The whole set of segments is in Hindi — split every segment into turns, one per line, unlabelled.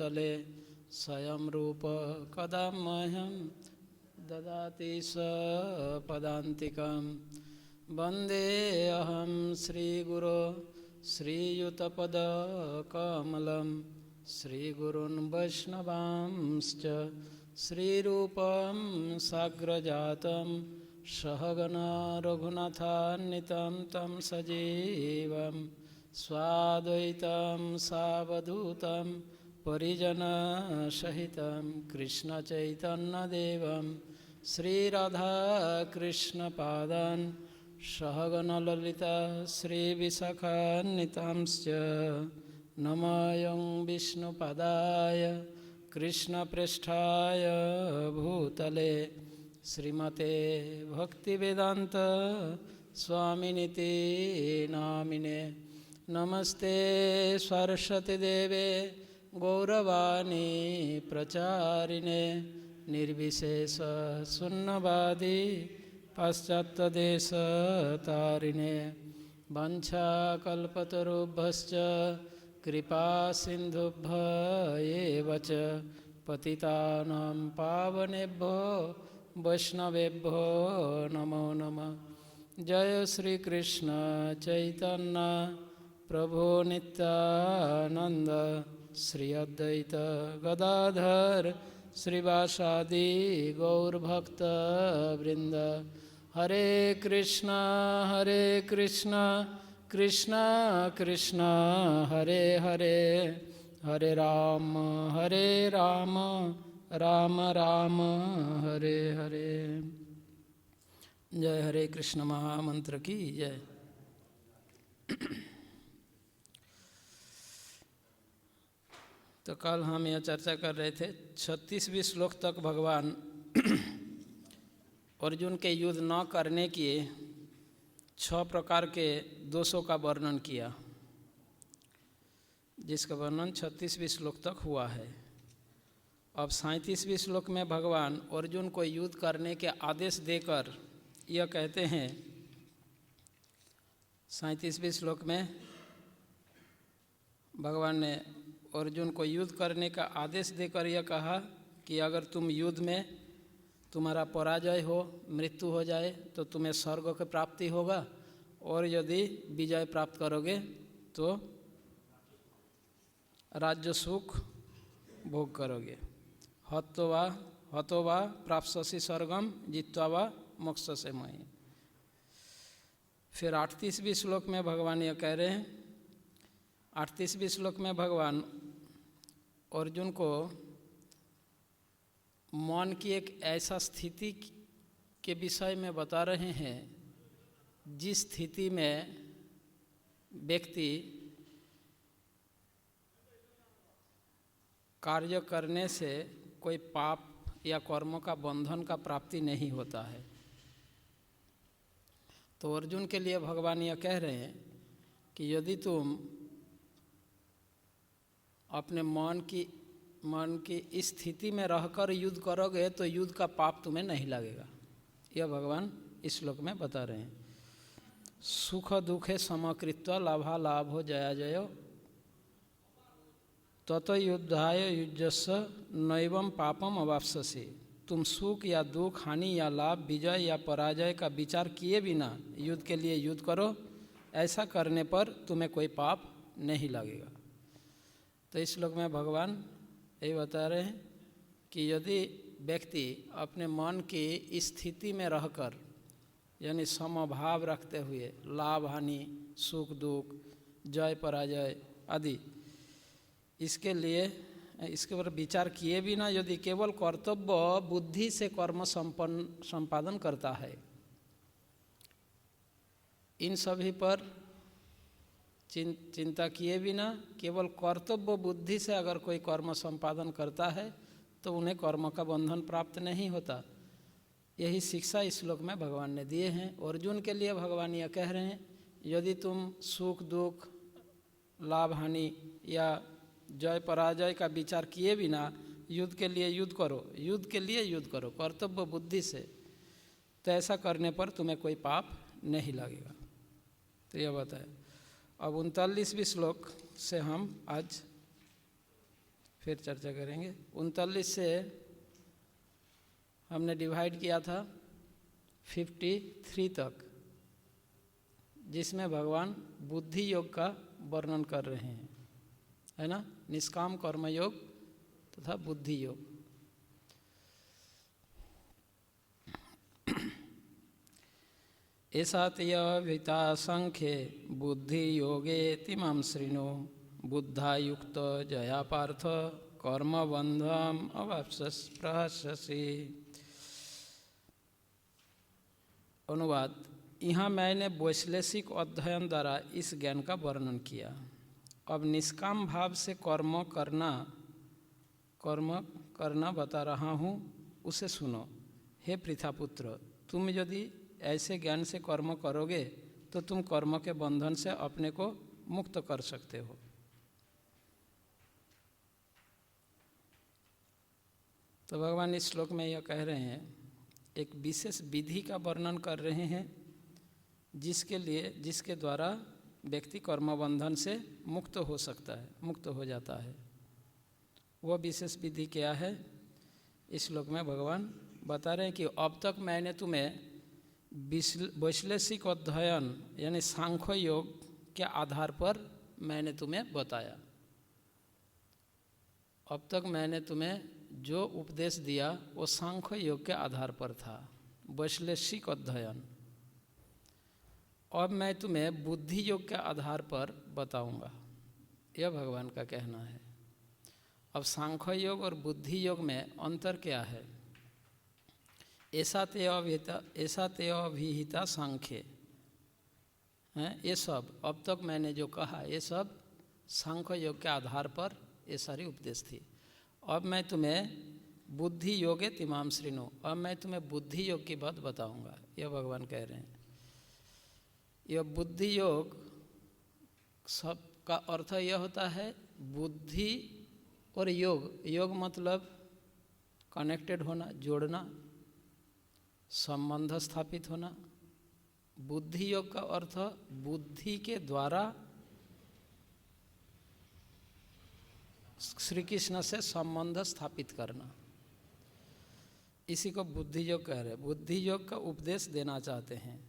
भूतले स्वयं रूप कदा मह्यं ददाति स पदान्तिकं वन्देऽहं श्रीगुरो श्रीयुतपदकमलं श्रीगुरून् वैष्णवांश्च श्रीरूपं साग्रजातं सहगना रघुनाथान्वितं तं सजीवं स्वाद्वैतं सावधूतं परिजनसहितं कृष्णचैतन्यदेवं श्रीराधाकृष्णपादान् सहगणललिता श्रीविशाखान्वितांश्च नमायं विष्णुपदाय कृष्णप्रेष्ठाय भूतले श्रीमते भक्तिवेदान्त स्वामिनिति नामिने नमस्ते सरस्वती देवे गौरवाणी प्रचारिणे निर्विशेष शून्यवादी पाश्चात्यदेशतारिणे वंशाकल्पतरुभ्यश्च कृपा सिन्धुभ्य एव च पतितानां पावनेभ्यो वैष्णवेभ्यो नमो नमः। जय श्री कृष्ण चैतन्य प्रभु नित्यानंद श्री अद्वैत गदाधर श्रीवासादि गौरभक्त वृंद। हरे कृष्णा कृष्णा कृष्णा हरे हरे, हरे राम राम राम हरे हरे। जय हरे कृष्ण महामंत्र की जय। तो कल हम यह चर्चा कर रहे थे 36वें श्लोक तक भगवान अर्जुन के युद्ध न करने के 6 प्रकार के दोषों का वर्णन किया, जिसका वर्णन 36वें श्लोक तक हुआ है। अब 37वें श्लोक में भगवान अर्जुन को युद्ध करने के आदेश देकर यह कहते हैं, 37वें श्लोक में भगवान ने अर्जुन को युद्ध करने का आदेश देकर यह कहा कि अगर तुम युद्ध में तुम्हारा पराजय हो, मृत्यु हो जाए तो तुम्हें स्वर्ग की प्राप्ति होगा, और यदि विजय प्राप्त करोगे तो राज्य सुख भोग करोगे। हतो वा प्राप्स्यसि स्वर्गम जित्वा वा मोक्षसे मयि। फिर 38वें श्लोक में भगवान यह कह रहे हैं, 38वें श्लोक में भगवान अर्जुन को मन की एक ऐसा स्थिति के विषय में बता रहे हैं जिस स्थिति में व्यक्ति कार्य करने से कोई पाप या कर्मों का बंधन का प्राप्ति नहीं होता है। तो अर्जुन के लिए भगवान यह कह रहे हैं कि यदि तुम अपने मन की इस स्थिति में रहकर युद्ध करोगे तो युद्ध का पाप तुम्हें नहीं लगेगा। यह भगवान इस श्लोक में बता रहे हैं। सुख दुखे समकृत्वा लाभालाभो जया जयो ततो युद्धाय युज्यस्व नैवं पापम अवाप्स्यसि। तुम सुख या दुख, हानि या लाभ, विजय या पराजय का विचार किए बिना युद्ध के लिए युद्ध करो। ऐसा करने पर तुम्हें कोई पाप नहीं लगेगा। तो इस श्लोक में भगवान यही बता रहे हैं कि यदि व्यक्ति अपने मन की स्थिति में रहकर, यानी समभाव रखते हुए लाभ हानि, सुख दुख, जय पराजय आदि, इसके पर विचार किए बिना यदि केवल कर्तव्य बुद्धि से कर्म संपादन करता है, इन सभी पर चिंता किए बिना केवल कर्तव्य बुद्धि से अगर कोई कर्म संपादन करता है तो उन्हें कर्म का बंधन प्राप्त नहीं होता। यही शिक्षा इस श्लोक में भगवान ने दिए हैं। अर्जुन के लिए भगवान यह कह रहे हैं, यदि तुम सुख दुख, लाभ हानि या जय पराजय का विचार किए बिना युद्ध के लिए युद्ध करो कर्तव्य बुद्धि से, तो ऐसा करने पर तुम्हें कोई पाप नहीं लगेगा। तो यह बताया। अब 39वें श्लोक से हम आज फिर चर्चा करेंगे। 39 से हमने डिवाइड किया था 53 तक, जिसमें भगवान बुद्धि योग का वर्णन कर रहे हैं, है ना, निष्काम कर्म योग तथा बुद्धि योग। ऐसा त्यभिता संख्ये बुद्धि योगे तिमां शृणु बुद्धा युक्त जया पार्थ कर्म बंधम अवाप्स्यसि प्रहस्यसि। अनुवाद। यहाँ मैंने वैश्लेषिक अध्ययन द्वारा इस ज्ञान का वर्णन किया। अब निष्काम भाव से कर्म करना बता रहा हूँ, उसे सुनो। हे पृथापुत्र, तुम यदि ऐसे ज्ञान से कर्म करोगे तो तुम कर्म के बंधन से अपने को मुक्त कर सकते हो। तो भगवान इस श्लोक में यह कह रहे हैं, एक विशेष विधि का वर्णन कर रहे हैं जिसके द्वारा व्यक्ति कर्म बंधन से मुक्त हो सकता है, मुक्त हो जाता है। वह विशेष विधि क्या है? इस श्लोक में भगवान बता रहे हैं कि अब तक मैंने तुम्हें वैश्लेषिक अध्ययन यानी सांख्य योग के आधार पर मैंने तुम्हें बताया। अब तक मैंने तुम्हें जो उपदेश दिया वो सांख्य योग के आधार पर था, वैश्लेषिक अध्ययन। अब मैं तुम्हें बुद्धि योग के आधार पर बताऊंगा, यह भगवान का कहना है। अब सांख्य योग और बुद्धि योग में अंतर क्या है? ऐसा ते अभिहिता सांख्य है। ये सब अब तक मैंने जो कहा ये सब सांख्य योग के आधार पर ये सारी उपदेश थी। अब मैं तुम्हें बुद्धि योगे तिमाम शृणु, अब मैं तुम्हें बुद्धि योग की बात बताऊंगा, यह भगवान कह रहे हैं। यह बुद्धि योग सब का अर्थ यह होता है बुद्धि और योग। योग मतलब कनेक्टेड होना, जोड़ना, संबंध स्थापित होना। बुद्धि योग का अर्थ बुद्धि के द्वारा श्री कृष्ण से संबंध स्थापित करना, इसी को बुद्धि योग कह रहे हैं। बुद्धि योग का उपदेश देना चाहते हैं।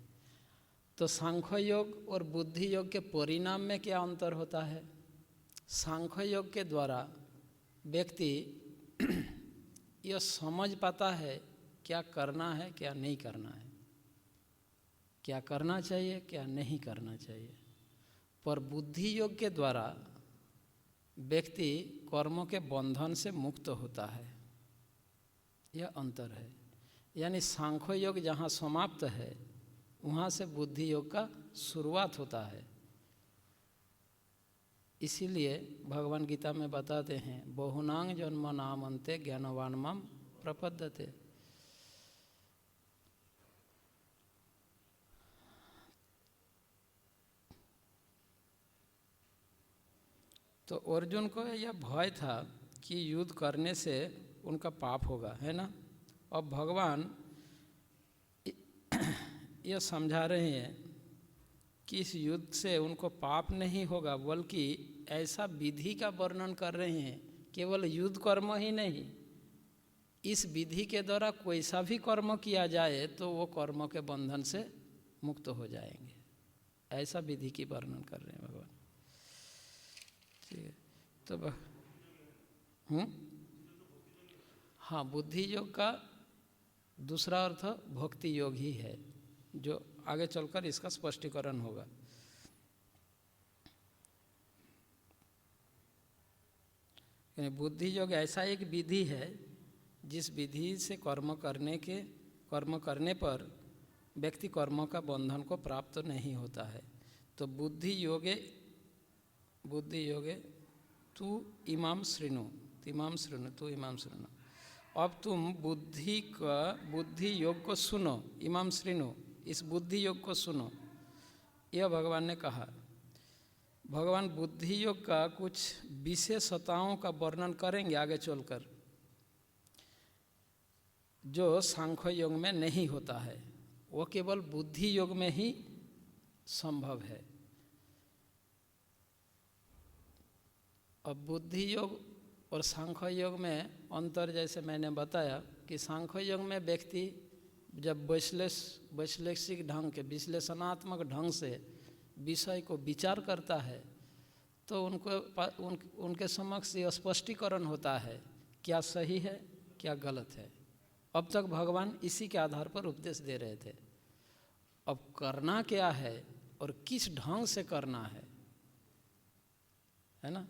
तो सांख्य योग और बुद्धि योग के परिणाम में क्या अंतर होता है? सांख्य योग के द्वारा व्यक्ति यह समझ पाता है क्या करना है, क्या नहीं करना है, क्या करना चाहिए, क्या नहीं करना चाहिए। पर बुद्धि योग के द्वारा व्यक्ति कर्मों के बंधन से मुक्त होता है, यह अंतर है। यानी सांख्य योग जहाँ समाप्त है वहाँ से बुद्धि योग का शुरुआत होता है। इसीलिए भगवान गीता में बताते हैं बहुनांग जन्म नाम अन्ते ज्ञानवान माम प्रपद्यते। तो अर्जुन को यह भय था कि युद्ध करने से उनका पाप होगा, है ना। अब भगवान यह समझा रहे हैं कि इस युद्ध से उनको पाप नहीं होगा, बल्कि ऐसा विधि का वर्णन कर रहे हैं। केवल युद्ध कर्म ही नहीं, इस विधि के द्वारा कोई सा भी कर्म किया जाए तो वो कर्म के बंधन से मुक्त हो जाएंगे, ऐसा विधि की वर्णन कर रहे हैं भगवान। ठीक है। तो हाँ, बुद्धि योग का दूसरा अर्थ भक्ति योग ही है, जो आगे चलकर इसका स्पष्टीकरण होगा। बुद्धि योग ऐसा एक विधि है जिस विधि से कर्म करने पर व्यक्ति कर्म का बंधन को प्राप्त नहीं होता है। तो बुद्धि योगे तू इमाम शृणु, तू इमाम शृणु। अब तुम बुद्धि योग को सुनो, इमाम शृणु, इस बुद्धि योग को सुनो, यह भगवान ने कहा। भगवान बुद्धि योग का कुछ विशेषताओं का वर्णन करेंगे आगे चलकर, जो सांख्य योग में नहीं होता है, वो केवल बुद्धि योग में ही संभव है। अब बुद्धि योग और सांख्य योग में अंतर जैसे मैंने बताया कि सांख्य योग में व्यक्ति जब वैश्लेषिक ढंग के विश्लेषणात्मक ढंग से विषय को विचार करता है तो उनके समक्ष ये स्पष्टीकरण होता है क्या सही है क्या गलत है। अब तक भगवान इसी के आधार पर उपदेश दे रहे थे। अब करना क्या है और किस ढंग से करना है ना,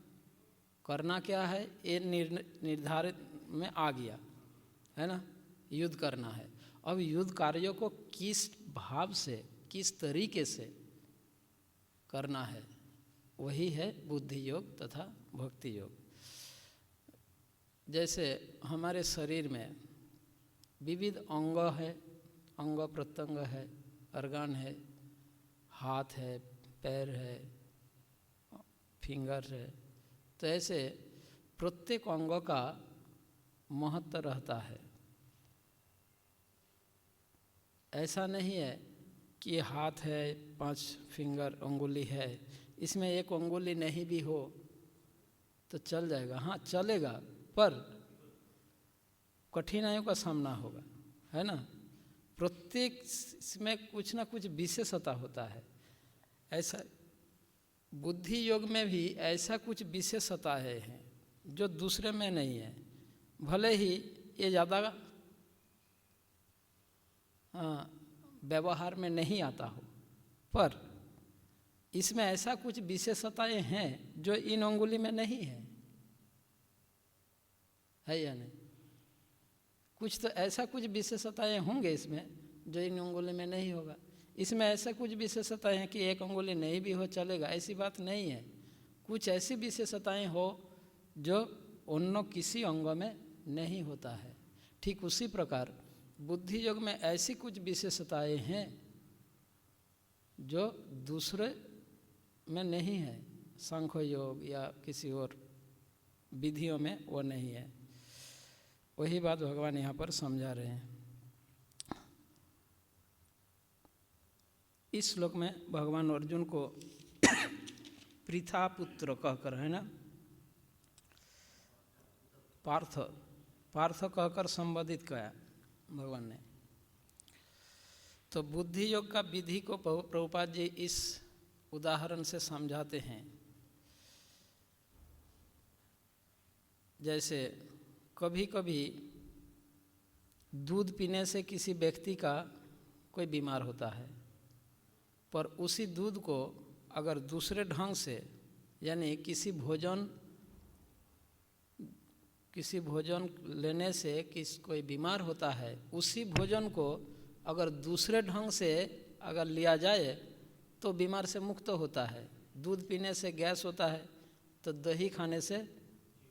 करना क्या है ये निर्धारित में आ गया है ना, युद्ध करना है। अब युद्ध कार्यों को किस भाव से किस तरीके से करना है वही है बुद्धि योग तथा भक्ति योग। जैसे हमारे शरीर में विविध अंग है, अंग प्रत्यंग है, organ है, हाथ है, पैर है, फिंगर है, तो ऐसे प्रत्येक अंग का महत्व रहता है। ऐसा नहीं है कि हाथ है 5 फिंगर अंगुली है, इसमें एक अंगुली नहीं भी हो तो चल जाएगा, हाँ चलेगा, पर कठिनाइयों का सामना होगा, है ना। प्रत्येक इसमें कुछ ना कुछ विशेषता होता है। ऐसा बुद्धि योग में भी ऐसा कुछ विशेषताएं हैं जो दूसरे में नहीं है। भले ही ये ज़्यादा व्यवहार में नहीं आता हो, पर इसमें ऐसा कुछ विशेषताएं हैं जो इन अंगुली में नहीं है या नहीं। कुछ तो ऐसा कुछ विशेषताएं होंगे इसमें जो इन अंगुली में नहीं होगा। इसमें ऐसा कुछ विशेषताएं हैं कि एक अंगुली नहीं भी हो चलेगा, ऐसी बात नहीं है। कुछ ऐसी विशेषताएं हो जो अन्य किसी अंग में नहीं होता है। ठीक उसी प्रकार बुद्धि योग में ऐसी कुछ विशेषताएं हैं जो दूसरे में नहीं है, सांख्य योग या किसी और विधियों में वो नहीं है। वही बात भगवान यहाँ पर समझा रहे हैं। इस श्लोक में भगवान अर्जुन को पृथा पुत्र कहकर, है ना, पार्थ कहकर संबोधित किया भगवान ने। तो बुद्धि योग का विधि को प्रभुपाद जी इस उदाहरण से समझाते हैं। जैसे कभी कभी दूध पीने से किसी व्यक्ति का कोई बीमार होता है, पर उसी दूध को अगर दूसरे ढंग से, यानी किसी भोजन लेने से कोई बीमार होता है, उसी भोजन को अगर दूसरे ढंग से अगर लिया जाए तो बीमार से मुक्त होता है। दूध पीने से गैस होता है तो दही खाने से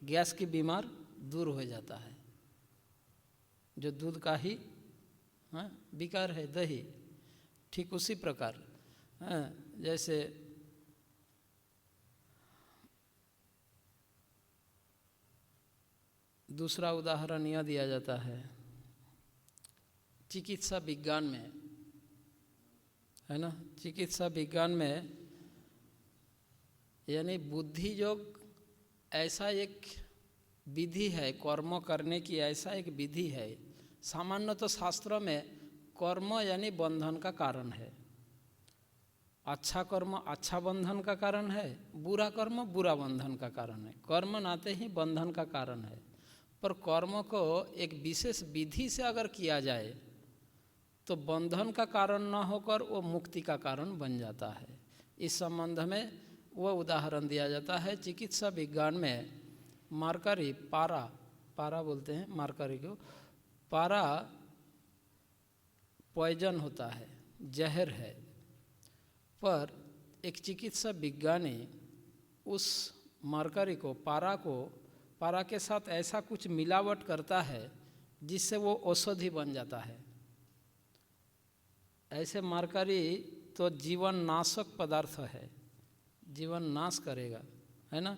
गैस की बीमार दूर हो जाता है। जो दूध का ही विकार है दही, ठीक उसी प्रकार जैसे दूसरा उदाहरण यह दिया जाता है चिकित्सा विज्ञान में, है ना। चिकित्सा विज्ञान में यानी बुद्धि योग ऐसा एक विधि है, कर्म करने की ऐसा एक विधि है। सामान्य तो शास्त्रों में कर्म यानी बंधन का कारण है। अच्छा कर्म अच्छा बंधन का कारण है, बुरा कर्म बुरा बंधन का कारण है। कर्म नाते ही बंधन का कारण है। पर कर्म को एक विशेष विधि से अगर किया जाए तो बंधन का कारण न होकर वो मुक्ति का कारण बन जाता है। इस संबंध में वो उदाहरण दिया जाता है। चिकित्सा विज्ञान में मरकरी, पारा बोलते हैं मरकरी को, पारा पॉइजन होता है, जहर है। पर एक चिकित्सा विज्ञानी उस मरकरी को, पारा के साथ ऐसा कुछ मिलावट करता है जिससे वो औषधि बन जाता है। ऐसे मरकरी तो जीवन नाशक पदार्थ है, जीवन नाश करेगा, है ना।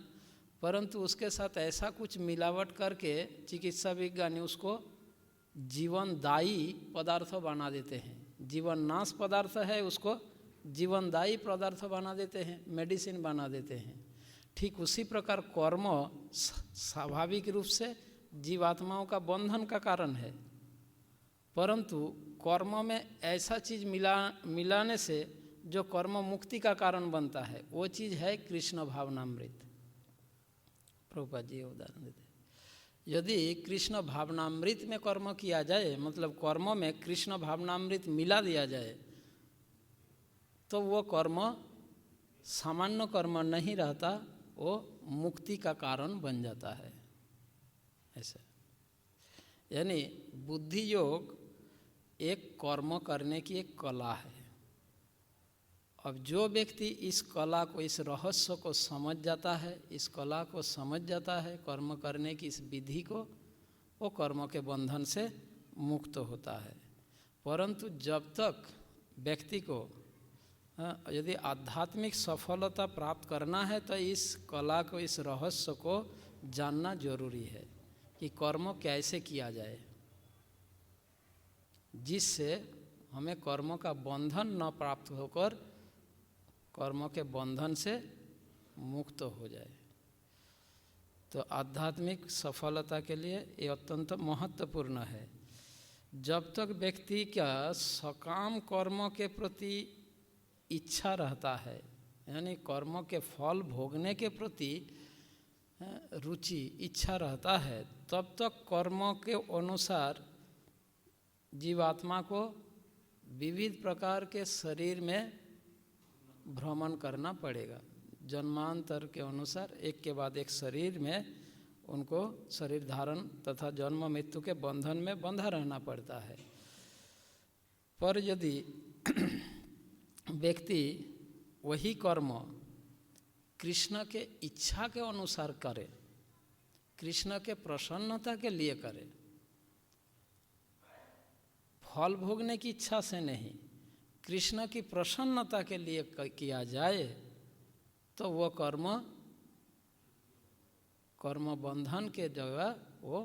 परंतु उसके साथ ऐसा कुछ मिलावट करके चिकित्सा विज्ञानी उसको जीवनदायी पदार्थ बना देते हैं। जीवन नाश पदार्थ है उसको जीवनदायी पदार्थ बना देते हैं, मेडिसिन बना देते हैं। ठीक उसी प्रकार कर्म स्वाभाविक रूप से जीवात्माओं का बंधन का कारण है, परंतु कर्म में ऐसा चीज़ मिलाने से जो कर्म मुक्ति का कारण बनता है, वो चीज़ है कृष्ण भावनामृत। प्रभुपाद जी उदाहरण देते, यदि कृष्ण भावनामृत में कर्म किया जाए, मतलब कर्म में कृष्ण भावनामृत मिला दिया जाए, तो वो कर्म सामान्य कर्म नहीं रहता, वो मुक्ति का कारण बन जाता है। ऐसे यानी बुद्धि योग एक कर्म करने की एक कला है। अब जो व्यक्ति इस कला को, इस रहस्य को समझ जाता है, इस कला को समझ जाता है, कर्म करने की इस विधि को, वो कर्म के बंधन से मुक्त होता है। परंतु जब तक व्यक्ति को यदि आध्यात्मिक सफलता प्राप्त करना है, तो इस कला को, इस रहस्य को जानना जरूरी है कि कर्म कैसे किया जाए, जिससे हमें कर्म का बंधन न प्राप्त होकर कर्म के बंधन से मुक्त हो जाए। तो आध्यात्मिक सफलता के लिए ये अत्यंत महत्वपूर्ण है। जब तक व्यक्ति का सकाम कर्म के प्रति इच्छा रहता है, यानी कर्म के फल भोगने के प्रति रुचि, इच्छा रहता है, तब तक कर्म के अनुसार जीवात्मा को विविध प्रकार के शरीर में भ्रमण करना पड़ेगा। जन्मांतर के अनुसार एक के बाद एक शरीर में उनको शरीर धारण तथा जन्म मृत्यु के बंधन में बंधा रहना पड़ता है। पर यदि व्यक्ति वही कर्म कृष्ण के इच्छा के अनुसार करे, कृष्ण के प्रसन्नता के लिए करे, फल भोगने की इच्छा से नहीं, कृष्ण की प्रसन्नता के लिए किया जाए, तो वो कर्म बंधन के जगह वो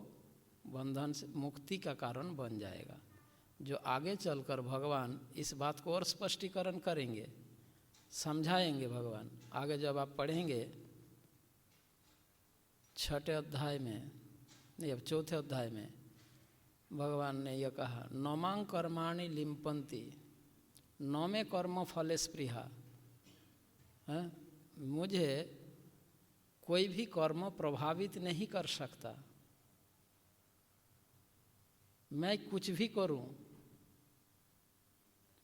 बंधन से मुक्ति का कारण बन जाएगा। जो आगे चलकर भगवान इस बात को और स्पष्टीकरण करेंगे, समझाएंगे भगवान। आगे जब आप पढ़ेंगे 6ठे अध्याय में, नहीं अब 4थे अध्याय में भगवान ने यह कहा, नौमांग कर्माणि लिम्पन्ति नौमे कर्म फले स्पृहा। मुझे कोई भी कर्म प्रभावित नहीं कर सकता। मैं कुछ भी करूं,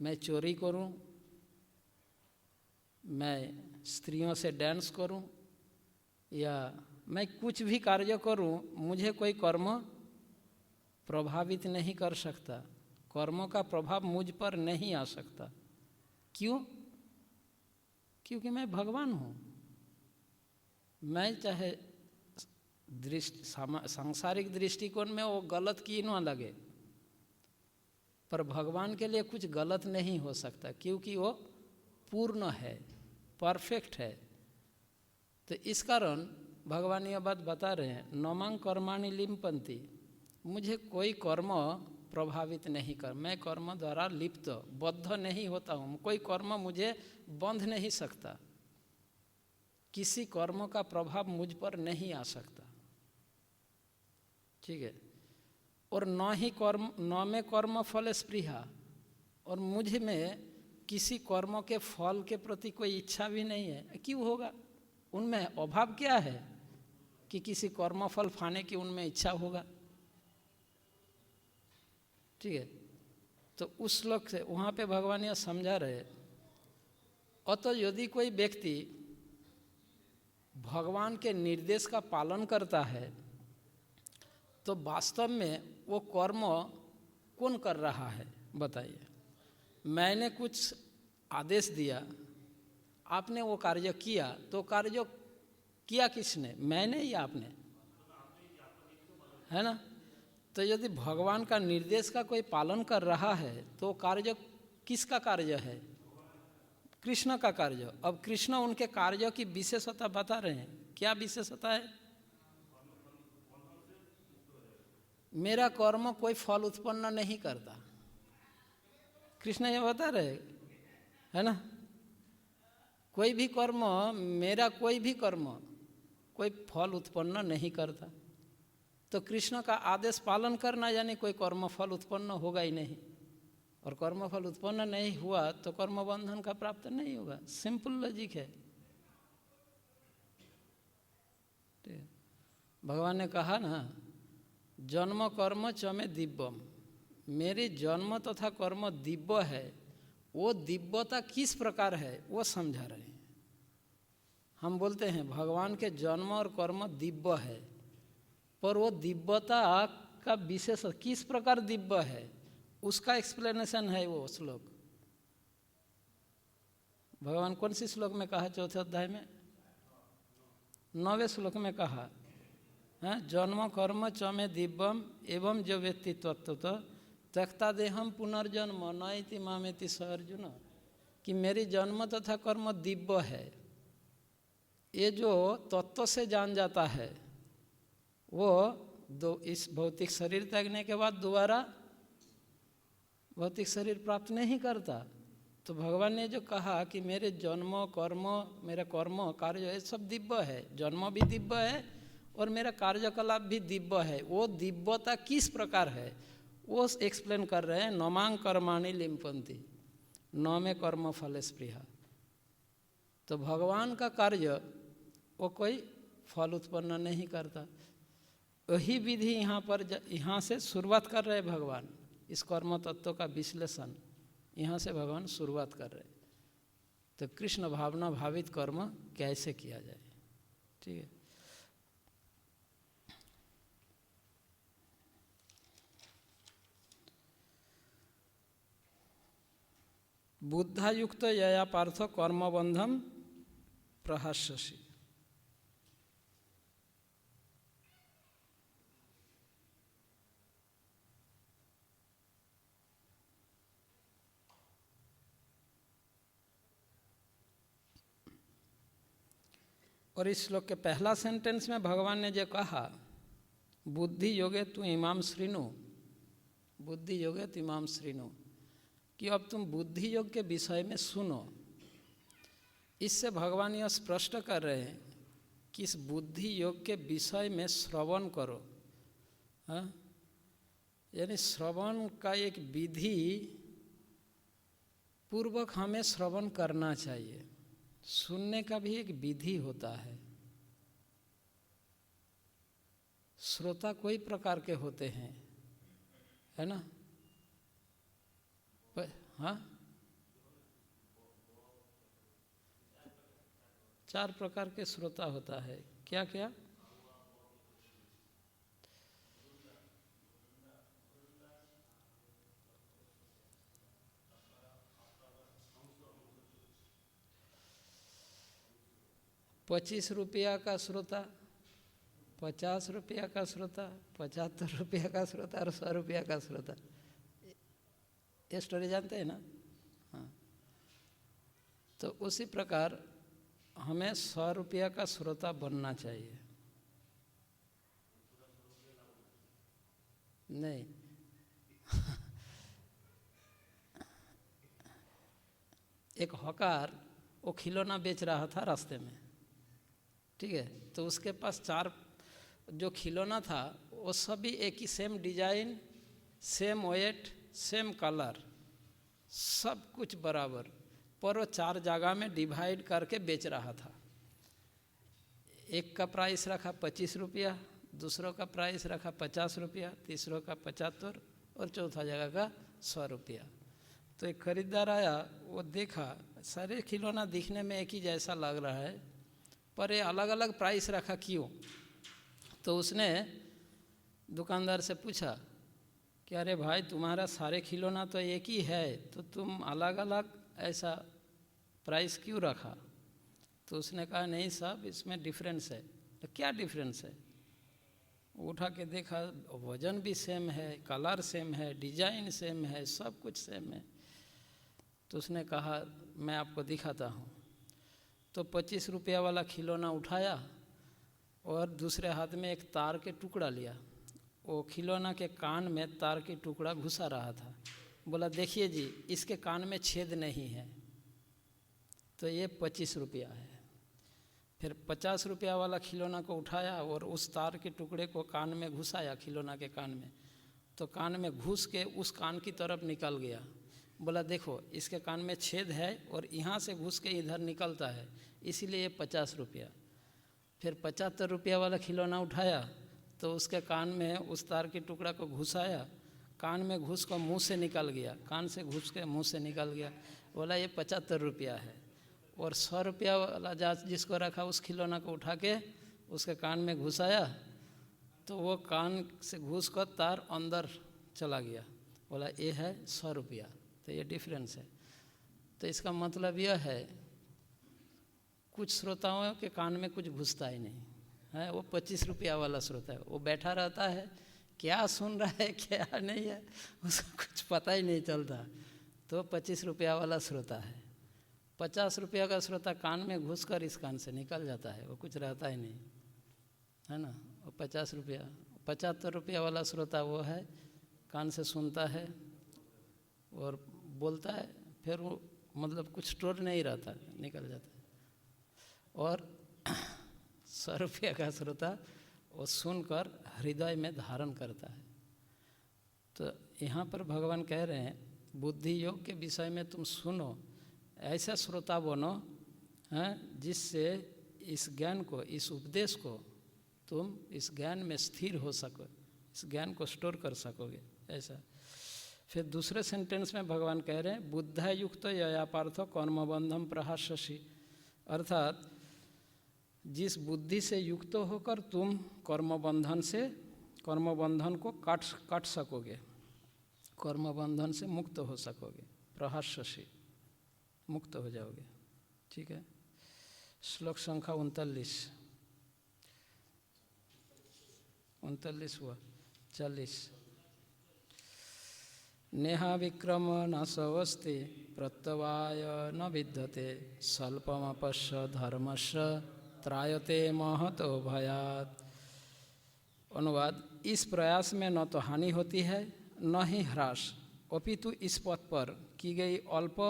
मैं चोरी करूं, मैं स्त्रियों से डांस करूं, या मैं कुछ भी कार्य करूं, मुझे कोई कर्म प्रभावित नहीं कर सकता। कर्मों का प्रभाव मुझ पर नहीं आ सकता। क्यों? क्योंकि मैं भगवान हूँ। मैं चाहे सांसारिक दृष्टिकोण में वो गलत की न लगे, पर भगवान के लिए कुछ गलत नहीं हो सकता, क्योंकि वो पूर्ण है, परफेक्ट है। तो इस कारण भगवान यह बात बता रहे हैं, नौमांग कर्माणि लिम्पन्ति, मुझे कोई कर्म प्रभावित नहीं कर, मैं कर्म द्वारा लिप्त बद्ध नहीं होता हूँ। कोई कर्म मुझे बंध नहीं सकता, किसी कर्म का प्रभाव मुझ पर नहीं आ सकता। ठीक है। और न में कर्म फल स्पृहा, और मुझ में किसी कर्म के फल के प्रति कोई इच्छा भी नहीं है। क्यों होगा? उनमें अभाव क्या है कि किसी कर्म फल पाने की उनमें इच्छा होगा? ठीक है। तो उस श्लोक से वहाँ पे भगवान यह समझा रहे, अतः यदि कोई व्यक्ति भगवान के निर्देश का पालन करता है, तो वास्तव में वो कर्म कौन कर रहा है बताइए? मैंने कुछ आदेश दिया, आपने वो कार्य किया, तो कार्य किया किसने? मैंने या आपने? है ना? तो यदि भगवान का निर्देश का कोई पालन कर रहा है, तो कार्य किसका कार्य है? कृष्ण का कार्य। अब कृष्ण उनके कार्य की विशेषता बता रहे हैं। क्या विशेषता है? मेरा कर्म कोई फल उत्पन्न नहीं करता, कृष्ण ये बता रहे, है ना? कोई भी कर्म, मेरा कोई भी कर्म कोई फल उत्पन्न नहीं करता। तो कृष्ण का आदेश पालन करना यानी कोई कर्मफल उत्पन्न होगा ही नहीं, और कर्मफल उत्पन्न नहीं हुआ तो कर्म बंधन का प्राप्त नहीं होगा। सिंपल लॉजिक है। भगवान ने कहा ना, जन्म कर्म च में दिव्यम, मेरी जन्म तथा कर्म दिव्य है। वो दिव्यता किस प्रकार है वो समझा रहे हैं। हम बोलते हैं भगवान के जन्म और कर्म दिव्य है, पर वो दिव्यता का विशेष किस प्रकार दिव्य है उसका एक्सप्लेनेशन है वो श्लोक। भगवान कौन सी श्लोक में कहा? चौथे अध्याय में 9वें श्लोक में कहा है, जन्म कर्म च में दिव्यम एवं जो व्यक्ति तत्व त्यक्ता देहम पुनर्जन्म न इति मामेति स अर्जुन, कि मेरी जन्म तथा कर्म दिव्य है। ये जो तत्व से जान जाता है वो इस भौतिक शरीर त्यागने के बाद दोबारा भौतिक शरीर प्राप्त नहीं करता। तो भगवान ने जो कहा कि मेरे जन्म कर्म, मेरा कर्म कार्य ये सब दिव्य है, जन्म भी दिव्य है और मेरा कार्यकलाप भी दिव्य है। वो दिव्यता किस प्रकार है वो एक्सप्लेन कर रहे हैं। नमांग कर्माणि लिम्पन्ति न में कर्म फल स्पृहा। तो भगवान का कार्य वो कोई फल उत्पन्न नहीं करता। वही विधि यहाँ से शुरुआत कर रहे भगवान। इस कर्म तत्व का विश्लेषण यहाँ से भगवान शुरुआत कर रहे। तो कृष्ण भावना भावित कर्म कैसे किया जाए, ठीक है। बुद्धायुक्त यया पार्थ कर्मबंधम प्रहास्यसि। और इस श्लोक के पहला सेंटेंस में भगवान ने जो कहा, बुद्धि योगे तु इमाम श्रीनु, बुद्धि योगे तु इमाम श्रीनु, कि अब तुम बुद्धि योग के विषय में सुनो। इससे भगवान यह स्पष्ट कर रहे हैं कि इस बुद्धि योग के विषय में श्रवण करो। हाँ, यानी श्रवण का एक विधि पूर्वक हमें श्रवण करना चाहिए। सुनने का भी एक विधि होता है। श्रोता कोई प्रकार के होते हैं, है ना? हाँ, 4 प्रकार के श्रोता होता है। क्या क्या? ₹25 का श्रोता, 50 रुपया का श्रोता, 75 रुपया का श्रोता और 100 रुपया का श्रोता। ये स्टोरी जानते हैं ना? हाँ, तो उसी प्रकार हमें 100 रुपया का श्रोता बनना चाहिए। नहीं एक हॉकार वो खिलौना बेच रहा था रास्ते में, ठीक है। तो उसके पास 4 जो खिलौना था वो सभी एक ही same design, same weight, same colour, सब कुछ बराबर, पर वो 4 जगह में डिवाइड करके बेच रहा था। एक का प्राइस रखा 25 रुपया, दूसरों का प्राइस रखा 50 रुपया, तीसरों का 75 और चौथा जगह का 100 रुपया। तो एक खरीदार आया, वो देखा सारे खिलौना दिखने में एक ही जैसा लग रहा है, पर ये अलग अलग प्राइस रखा क्यों? तो उसने दुकानदार से पूछा कि अरे भाई, तुम्हारा सारे खिलौना तो एक ही है, तो तुम अलग अलग ऐसा प्राइस क्यों रखा? तो उसने कहा नहीं साहब, इसमें डिफरेंस है। तो क्या डिफरेंस है? उठा के देखा, वजन भी सेम है, कलर सेम है, डिजाइन सेम है, सब कुछ सेम है। तो उसने कहा मैं आपको दिखाता हूँ। तो 25 रुपया वाला खिलौना उठाया और दूसरे हाथ में एक तार के टुकड़ा लिया। वो खिलौना के कान में तार के टुकड़ा घुसा रहा था। बोला देखिए जी, इसके कान में छेद नहीं है, तो ये 25 रुपया है। फिर 50 रुपया वाला खिलौना को उठाया और उस तार के टुकड़े को कान में घुसाया, खिलौना के कान में, तो कान में घुस के उस कान की तरफ निकल गया। बोला देखो इसके कान में छेद है और यहाँ से घुस के इधर निकलता है, इसीलिए ये 50 रुपया। फिर 75 रुपया वाला खिलौना उठाया तो उसके कान में उस तार के टुकड़ा को घुसाया, कान में घुस कर मुँह से निकल गया, कान से घुस के मुँह से निकल गया। बोला ये 75 रुपया है। और 100 रुपया वाला जांच जिसको रखा उस खिलौना को उठा के उसके कान में घुसाया तो वो कान से घुस कर तार अंदर चला गया। बोला ये है 100 रुपया। तो ये डिफरेंस है। तो इसका मतलब यह है कुछ श्रोताओं के कान में कुछ घुसता ही नहीं है, वो 25 रुपया वाला श्रोता है, वो बैठा रहता है, क्या सुन रहा है क्या नहीं है उसको कुछ पता ही नहीं चलता, तो 25 रुपया वाला श्रोता है। 50 रुपया का श्रोता कान में घुसकर इस कान से निकल जाता है, वो कुछ रहता ही नहीं है ना। वो 50 रुपया। 75 रुपया वाला श्रोता वो है कान से सुनता है और बोलता है, फिर वो मतलब कुछ स्टोर नहीं रहता, निकल जाता है। और 100 रुपया का श्रोता वो सुनकर हृदय में धारण करता है। तो यहाँ पर भगवान कह रहे हैं बुद्धि योग के विषय में तुम सुनो, ऐसा श्रोता बनो हैं जिससे इस ज्ञान को, इस उपदेश को तुम इस ज्ञान में स्थिर हो सको, इस ज्ञान को स्टोर कर सकोगे ऐसा। फिर दूसरे सेंटेंस में भगवान कह रहे हैं बुद्धा युक्त यया पार्थो कर्मबंधम प्रहास्यसि, अर्थात जिस बुद्धि से युक्त होकर तुम कर्मबंधन को काट सकोगे, कर्मबंधन से मुक्त हो सकोगे, प्रहास्यसि मुक्त हो जाओगे। ठीक है। श्लोक संख्या 39 हुआ 40। नेहा विक्रम न सवस्ति प्रत्यवाय न विद्यते स्वल्पमपश्य धर्मस्य त्रायते महतो भयात्। अनुवाद, इस प्रयास में न तो हानि होती है न ही ह्रास, अपितु इस पथ पर की गई अल्प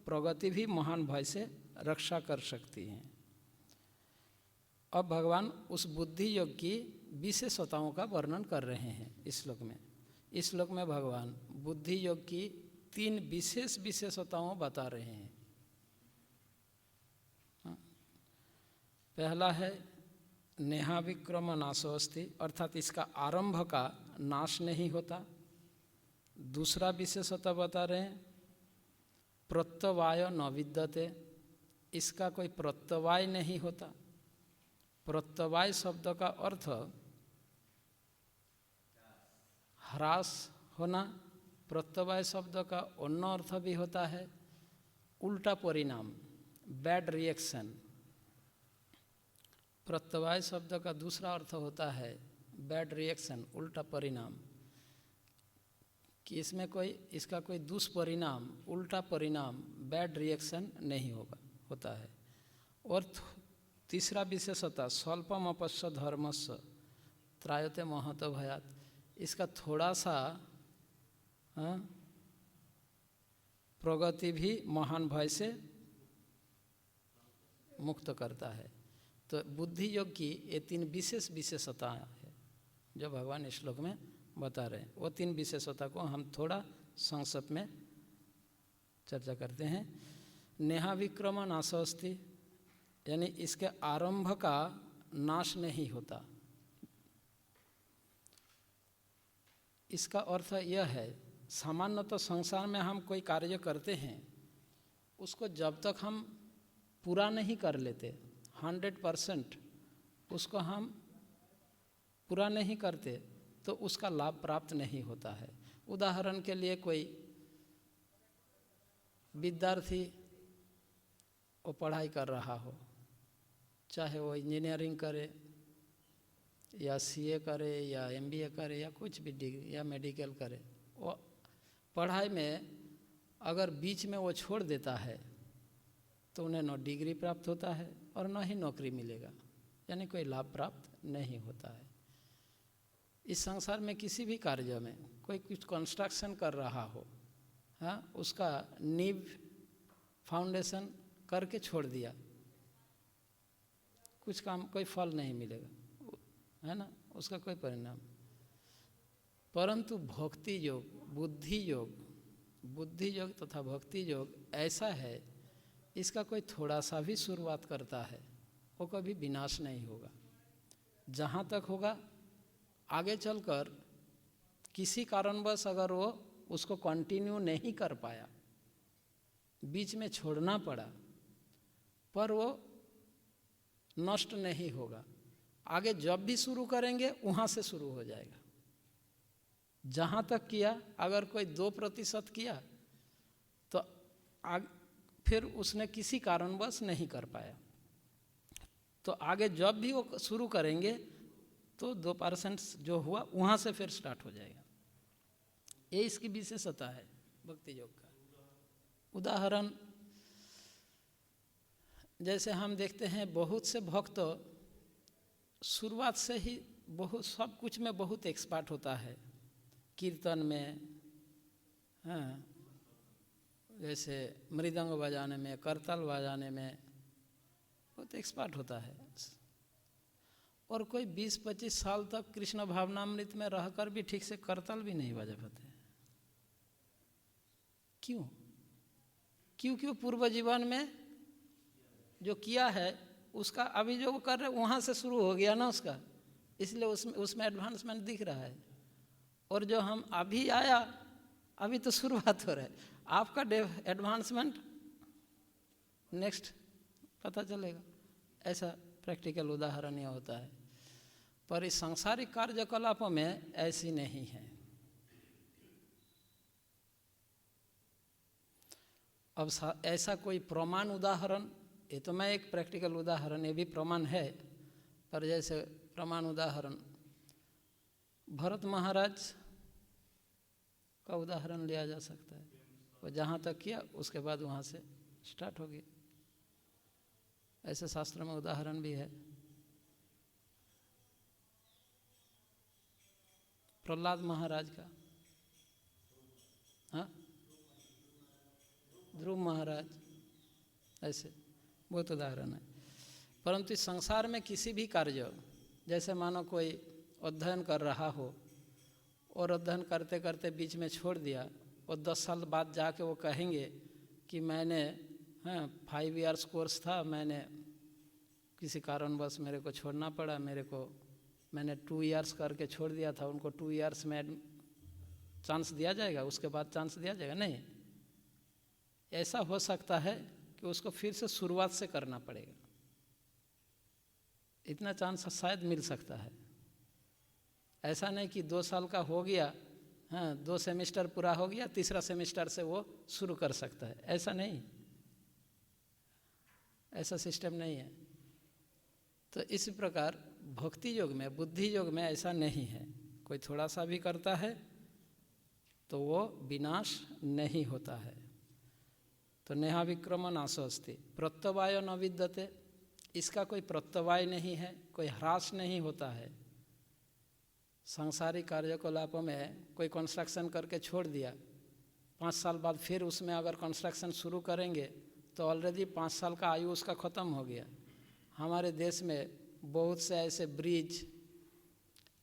प्रगति भी महान भय से रक्षा कर सकती है। अब भगवान उस बुद्धि योग की विशेषताओं का वर्णन कर रहे हैं इस श्लोक में। इस श्लोक में भगवान बुद्धि योग की 3 विशेषताओं बता रहे हैं। पहला है नेहा विक्रम नाशोस्ति, अर्थात इसका आरंभ का नाश नहीं होता। दूसरा विशेषता बता रहे हैं प्रत्यवाय न विद्यते, इसका कोई प्रत्यवाय नहीं होता। प्रत्यवाय शब्द का अर्थ ह्रास होना, प्रत्यवाय शब्द का अन्य अर्थ भी होता है उल्टा परिणाम, बैड रिएक्शन। प्रत्यवाय शब्द का दूसरा अर्थ होता है बैड रिएक्शन, उल्टा परिणाम, कि इसमें इसका कोई दुष्परिणाम, उल्टा परिणाम, बैड रिएक्शन नहीं होता है। और तीसरा विशेषता स्वल्पम अपश्य धर्मस्य त्रायते महतो भयात्, इसका थोड़ा सा प्रगति भी महान भय से मुक्त करता है। तो बुद्धि योग की ये 3 विशेषता है जो भगवान इस श्लोक में बता रहे हैं। वो 3 विशेषता को हम थोड़ा संक्षेप में चर्चा करते हैं। नेहा विक्रम नाशोस्ति, यानी इसके आरंभ का नाश नहीं होता। इसका अर्थ यह है सामान्यतः संसार में हम कोई कार्य करते हैं उसको जब तक हम पूरा नहीं कर लेते 100% उसको हम पूरा नहीं करते तो उसका लाभ प्राप्त नहीं होता है। उदाहरण के लिए कोई विद्यार्थी वो पढ़ाई कर रहा हो, चाहे वो इंजीनियरिंग करे या सीए करे या एमबीए करे या कुछ भी डिग्री या मेडिकल करे, वो पढ़ाई में अगर बीच में वो छोड़ देता है तो उन्हें न डिग्री प्राप्त होता है और न ही नौकरी मिलेगा, यानी कोई लाभ प्राप्त नहीं होता है। इस संसार में किसी भी कार्य में कोई कुछ कंस्ट्रक्शन कर रहा हो, हाँ, उसका नींव फाउंडेशन करके छोड़ दिया, कुछ काम, कोई फल नहीं मिलेगा, है ना, उसका कोई परिणाम। परंतु भक्ति योग, बुद्धि योग तथा भक्ति योग ऐसा है, इसका कोई थोड़ा सा भी शुरुआत करता है वो कभी विनाश नहीं होगा। जहाँ तक होगा आगे चलकर किसी कारणवश अगर वो उसको कंटिन्यू नहीं कर पाया, बीच में छोड़ना पड़ा, पर वो नष्ट नहीं होगा। आगे जब भी शुरू करेंगे वहाँ से शुरू हो जाएगा। जहाँ तक किया, अगर कोई 2% किया तो फिर उसने किसी कारणवश नहीं कर पाया, तो आगे जब भी वो शुरू करेंगे तो 2% जो हुआ वहाँ से फिर स्टार्ट हो जाएगा। ये इसकी विशेषता है भक्ति योग का। उदाहरण जैसे हम देखते हैं, बहुत से भक्त शुरुआत से ही बहुत सब कुछ में बहुत एक्सपर्ट होता है, कीर्तन में, हाँ, जैसे मृदंग बजाने में, करताल बजाने में बहुत एक्सपर्ट होता है। और कोई 20-25 साल तक कृष्ण भावनामृत में रहकर भी ठीक से करताल भी नहीं बजा पाते। क्यों? क्योंकि पूर्व जीवन में जो किया है उसका अभी जो कर रहे वहाँ से शुरू हो गया ना उसका, इसलिए उसमें एडवांसमेंट दिख रहा है। और जो हम अभी आया, अभी तो शुरुआत हो रहा है, आपका एडवांसमेंट नेक्स्ट पता चलेगा। ऐसा प्रैक्टिकल उदाहरण यह होता है। पर इस सांसारिक कार्यकलापों में ऐसी नहीं है। अब ऐसा कोई प्रमाण उदाहरण, ये तो मैं एक प्रैक्टिकल उदाहरण, ये भी प्रमाण है, पर जैसे प्रमाण उदाहरण भरत महाराज का उदाहरण लिया जा सकता है। वो जहाँ तक किया उसके बाद वहाँ से स्टार्ट हो गया। ऐसे शास्त्र में उदाहरण भी है। प्रहलाद महाराज का, हाँ, ध्रुव महाराज, ऐसे बहुत उदाहरण है। परंतु इस संसार में किसी भी कार्य, जैसे मानो कोई अध्ययन कर रहा हो और अध्ययन करते करते बीच में छोड़ दिया और 10 साल बाद जाके वो कहेंगे कि मैंने, हाँ, 5 इयर्स कोर्स था, मैंने किसी कारणवश मेरे को छोड़ना पड़ा, मैंने 2 इयर्स करके छोड़ दिया था। उनको 2 इयर्स में चांस दिया जाएगा, उसके बाद चांस दिया जाएगा? नहीं। ऐसा हो सकता है कि उसको फिर से शुरुआत से करना पड़ेगा, इतना चांस शायद मिल सकता है। ऐसा नहीं कि 2 साल का हो गया, हाँ, 2 सेमेस्टर पूरा हो गया, तीसरा सेमेस्टर से वो शुरू कर सकता है, ऐसा नहीं, ऐसा सिस्टम नहीं है। तो इसी प्रकार भक्ति योग में, बुद्धि योग में ऐसा नहीं है। कोई थोड़ा सा भी करता है तो वो विनाश नहीं होता है। तो नेहा विक्रम नाशो अस्ति प्रत्यवाय न विद्यते, इसका कोई प्रत्यवाय नहीं है, कोई ह्रास नहीं होता है। सांसारिक कार्यकलापों में कोई कंस्ट्रक्शन करके छोड़ दिया, 5 साल बाद फिर उसमें अगर कंस्ट्रक्शन शुरू करेंगे तो ऑलरेडी 5 साल का आयु उसका ख़त्म हो गया। हमारे देश में बहुत से ऐसे ब्रिज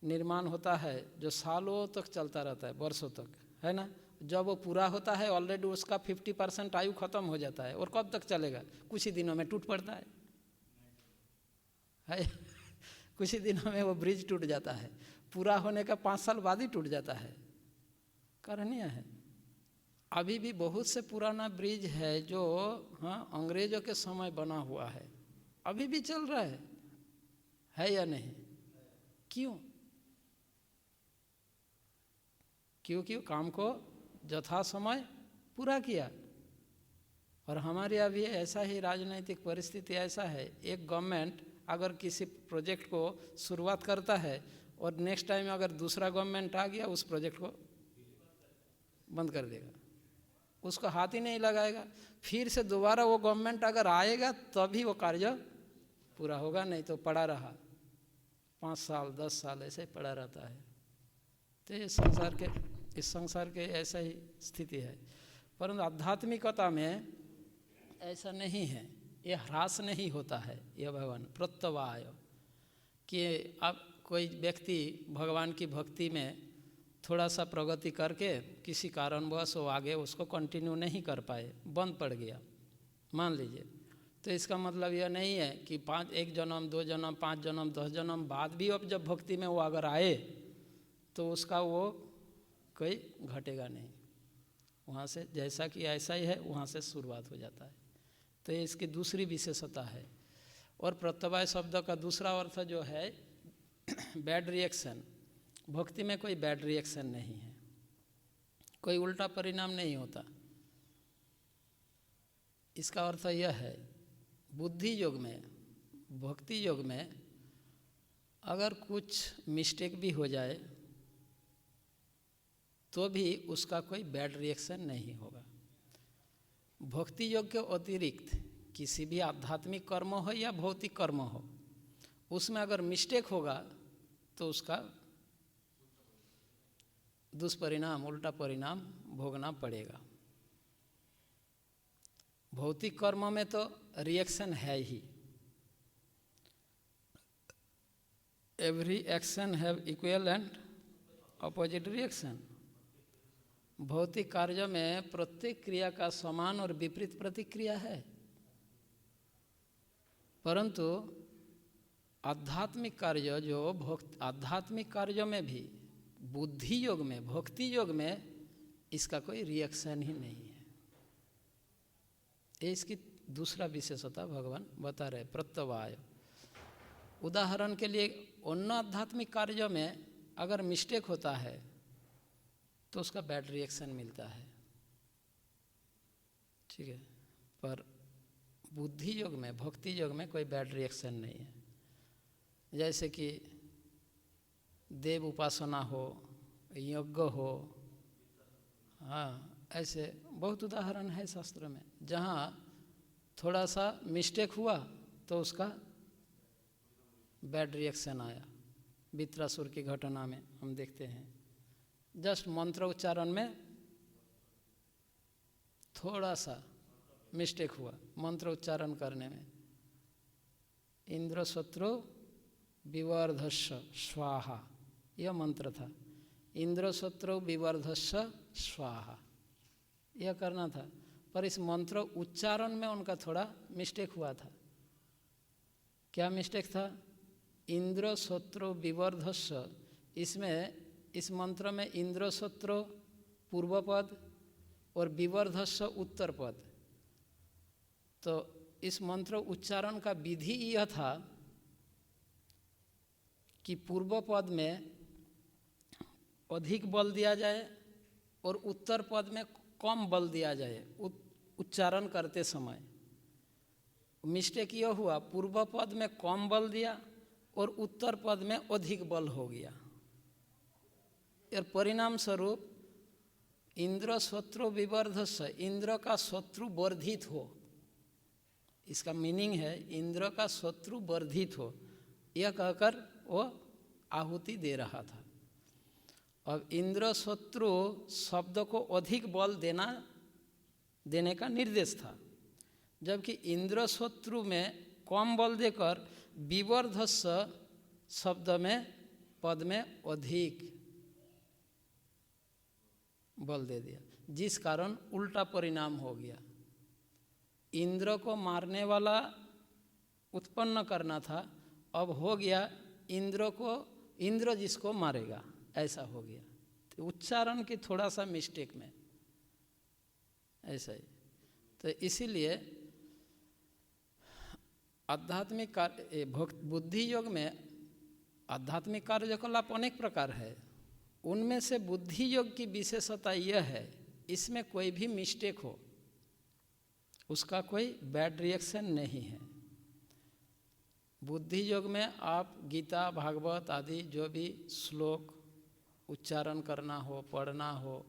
निर्माण होता है जो सालों तक चलता रहता है, वर्षों तक, है ना। जब वो पूरा होता है ऑलरेडी उसका 50% आयु खत्म हो जाता है, और कब तक चलेगा? कुछ ही दिनों में टूट पड़ता है कुछ ही दिनों में वो ब्रिज टूट जाता है। पूरा होने का 5 साल बाद ही टूट जाता है। कारणीय है। अभी भी बहुत से पुराना ब्रिज है जो, हाँ, अंग्रेजों के समय बना हुआ है, अभी भी चल रहा है या नहीं? क्यों? क्योंकि काम को यथा समय पूरा किया। और हमारे यहाँ भी ऐसा ही राजनीतिक परिस्थिति ऐसा है, एक गवर्नमेंट अगर किसी प्रोजेक्ट को शुरुआत करता है और नेक्स्ट टाइम अगर दूसरा गवर्नमेंट आ गया उस प्रोजेक्ट को बंद कर देगा, उसको हाथ ही नहीं लगाएगा। फिर से दोबारा वो गवर्नमेंट अगर आएगा तभी वो कार्य पूरा होगा, नहीं तो पड़ा रहा 5 साल 10 साल ऐसे पड़ा रहता है। तो इस संसार के ऐसा ही स्थिति है। परंतु आध्यात्मिकता में ऐसा नहीं है। ये ह्रास नहीं होता है। यह भगवान प्रत्यवाय कि अब कोई व्यक्ति भगवान की भक्ति में थोड़ा सा प्रगति करके किसी कारणवश वो आगे उसको कंटिन्यू नहीं कर पाए, बंद पड़ गया मान लीजिए, तो इसका मतलब यह नहीं है कि 1 जन्म 2 जन्म 5 जन्म 10 जन्म बाद भी अब जब भक्ति में वो अगर आए तो उसका वो कोई घटेगा नहीं, वहाँ से जैसा कि ऐसा ही है वहाँ से शुरुआत हो जाता है। तो ये इसकी दूसरी विशेषता है। और प्रत्यवाय शब्द का दूसरा अर्थ जो है बैड रिएक्शन। भक्ति में कोई बैड रिएक्शन नहीं है, कोई उल्टा परिणाम नहीं होता। इसका अर्थ यह है बुद्धि योग में, भक्ति योग में अगर कुछ मिस्टेक भी हो जाए तो भी उसका कोई बैड रिएक्शन नहीं होगा। भक्ति योग के अतिरिक्त किसी भी आध्यात्मिक कर्म हो या भौतिक कर्म हो, उसमें अगर मिस्टेक होगा तो उसका दुष्परिणाम, उल्टा परिणाम भोगना पड़ेगा। भौतिक कर्म में तो रिएक्शन है ही, every action have equal and opposite reaction. भौतिक कार्य में प्रत्येक क्रिया का समान और विपरीत प्रतिक्रिया है, परंतु आध्यात्मिक कार्य जो आध्यात्मिक कार्यों में भी बुद्धि योग में, भक्ति योग में इसका कोई रिएक्शन ही नहीं है। ये इसकी दूसरा विशेषता भगवान बता रहे प्रत्यवाय। उदाहरण के लिए अन्य आध्यात्मिक कार्यों में अगर मिस्टेक होता है तो उसका बैड रिएक्शन मिलता है, ठीक है, पर बुद्धि योग में, भक्ति योग में कोई बैड रिएक्शन नहीं है। जैसे कि देव उपासना हो, यज्ञ हो, हाँ, ऐसे बहुत उदाहरण है शास्त्र में जहाँ थोड़ा सा मिस्टेक हुआ तो उसका बैड रिएक्शन आया। वित्रासुर की घटना में हम देखते हैं, जस्ट मंत्र उच्चारण में थोड़ा सा मिस्टेक हुआ, मंत्र उच्चारण करने में, इंद्र शत्रु विवर्धस्य स्वाहा यह मंत्र था, इंद्र शत्रु विवर्धस्य स्वाहा यह करना था, पर इस मंत्र उच्चारण में उनका थोड़ा मिस्टेक हुआ था। क्या मिस्टेक था? इंद्र शत्रु विवर्धस्य, इसमें इस मंत्र में इंद्र शत्रु पूर्व पद और विवर्धस्य उत्तर पद, तो इस मंत्र उच्चारण का विधि यह था कि पूर्व पद में अधिक बल दिया जाए और उत्तर पद में कम बल दिया जाए उच्चारण करते समय। मिस्टेक यह हुआ, पूर्व पद में कम बल दिया और उत्तर पद में अधिक बल हो गया, और परिणाम स्वरूप इंद्र शत्रु विवर्धस्य, इंद्र का शत्रु वर्धित हो, इसका मीनिंग है इंद्र का शत्रु वर्धित हो, यह कहकर वो आहुति दे रहा था। अब इंद्र शत्रु शब्द को अधिक बल देने का निर्देश था, जबकि इंद्र शत्रु में कम बल देकर विवर्धस्य शब्द में पद में अधिक बल दे दिया, जिस कारण उल्टा परिणाम हो गया। इंद्र को मारने वाला उत्पन्न करना था, अब हो गया इंद्र जिसको मारेगा, ऐसा हो गया। तो उच्चारण की थोड़ा सा मिस्टेक में ऐसा ही। तो इसीलिए आध्यात्मिक कार्य, बुद्धि योग में आध्यात्मिक कार्यकलाप अनेक प्रकार है, उनमें से बुद्धि योग की विशेषता यह है, इसमें कोई भी मिस्टेक हो उसका कोई बैड रिएक्शन नहीं है। बुद्धि योग में आप गीता, भागवत आदि जो भी श्लोक उच्चारण करना हो, पढ़ना हो,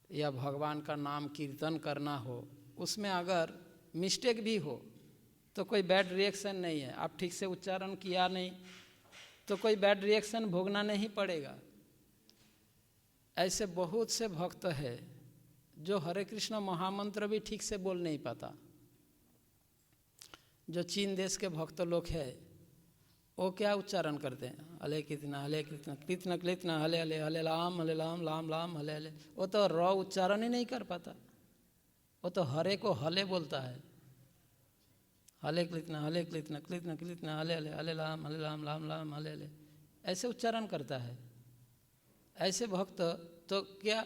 या भगवान का नाम कीर्तन करना हो, उसमें अगर मिस्टेक भी हो तो कोई बैड रिएक्शन नहीं है। आप ठीक से उच्चारण किया नहीं तो कोई बैड रिएक्शन भोगना नहीं पड़ेगा। ऐसे बहुत से भक्त हैं जो हरे कृष्ण महामंत्र भी ठीक से बोल नहीं पाता, जो चीन देश के भक्त लोग हैं वो क्या उच्चारण करते हैं? हले कृतना कृतना कृतना हले हले हले लाम लाम लाम हले हले। वो तो र उच्चारण ही नहीं कर पाता, वो तो हरे को हले बोलता है। हले कृतना कृतना कृतना हले हले हले लाम लाम लाम हले हले, ऐसे उच्चारण करता है। ऐसे भक्त तो क्या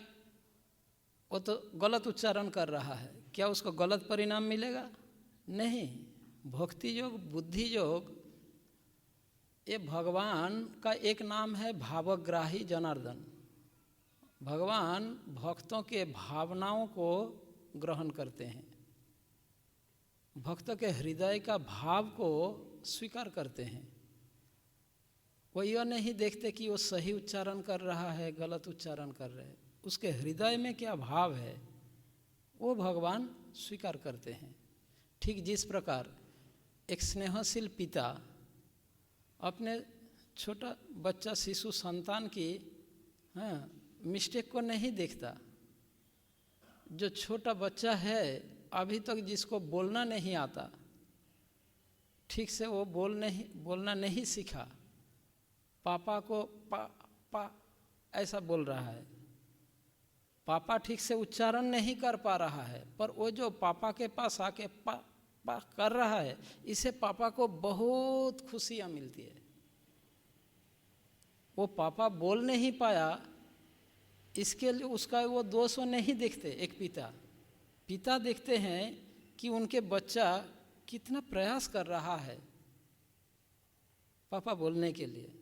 वो तो गलत उच्चारण कर रहा है, क्या उसको गलत परिणाम मिलेगा? नहीं। भक्ति योग, बुद्धि योग, ये भगवान का एक नाम है भावग्राही जनार्दन। भगवान भक्तों के भावनाओं को ग्रहण करते हैं, भक्तों के हृदय का भाव को स्वीकार करते हैं। वो यह नहीं देखते कि वो सही उच्चारण कर रहा है, गलत उच्चारण कर रहे हैं। उसके हृदय में क्या भाव है वो भगवान स्वीकार करते हैं। ठीक जिस प्रकार एक स्नेहशील पिता अपने छोटा बच्चा शिशु संतान की मिस्टेक को नहीं देखता। जो छोटा बच्चा है अभी तक जिसको बोलना नहीं आता, ठीक से वो बोलना नहीं सीखा, पापा को पा पा ऐसा बोल रहा है, पापा ठीक से उच्चारण नहीं कर पा रहा है, पर वो जो पापा के पास आके पा पा कर रहा है, इससे पापा को बहुत खुशियाँ मिलती है। वो पापा बोल नहीं पाया इसके लिए उसका वो दोष वो नहीं देखते। एक पिता देखते हैं कि उनके बच्चा कितना प्रयास कर रहा है पापा बोलने के लिए,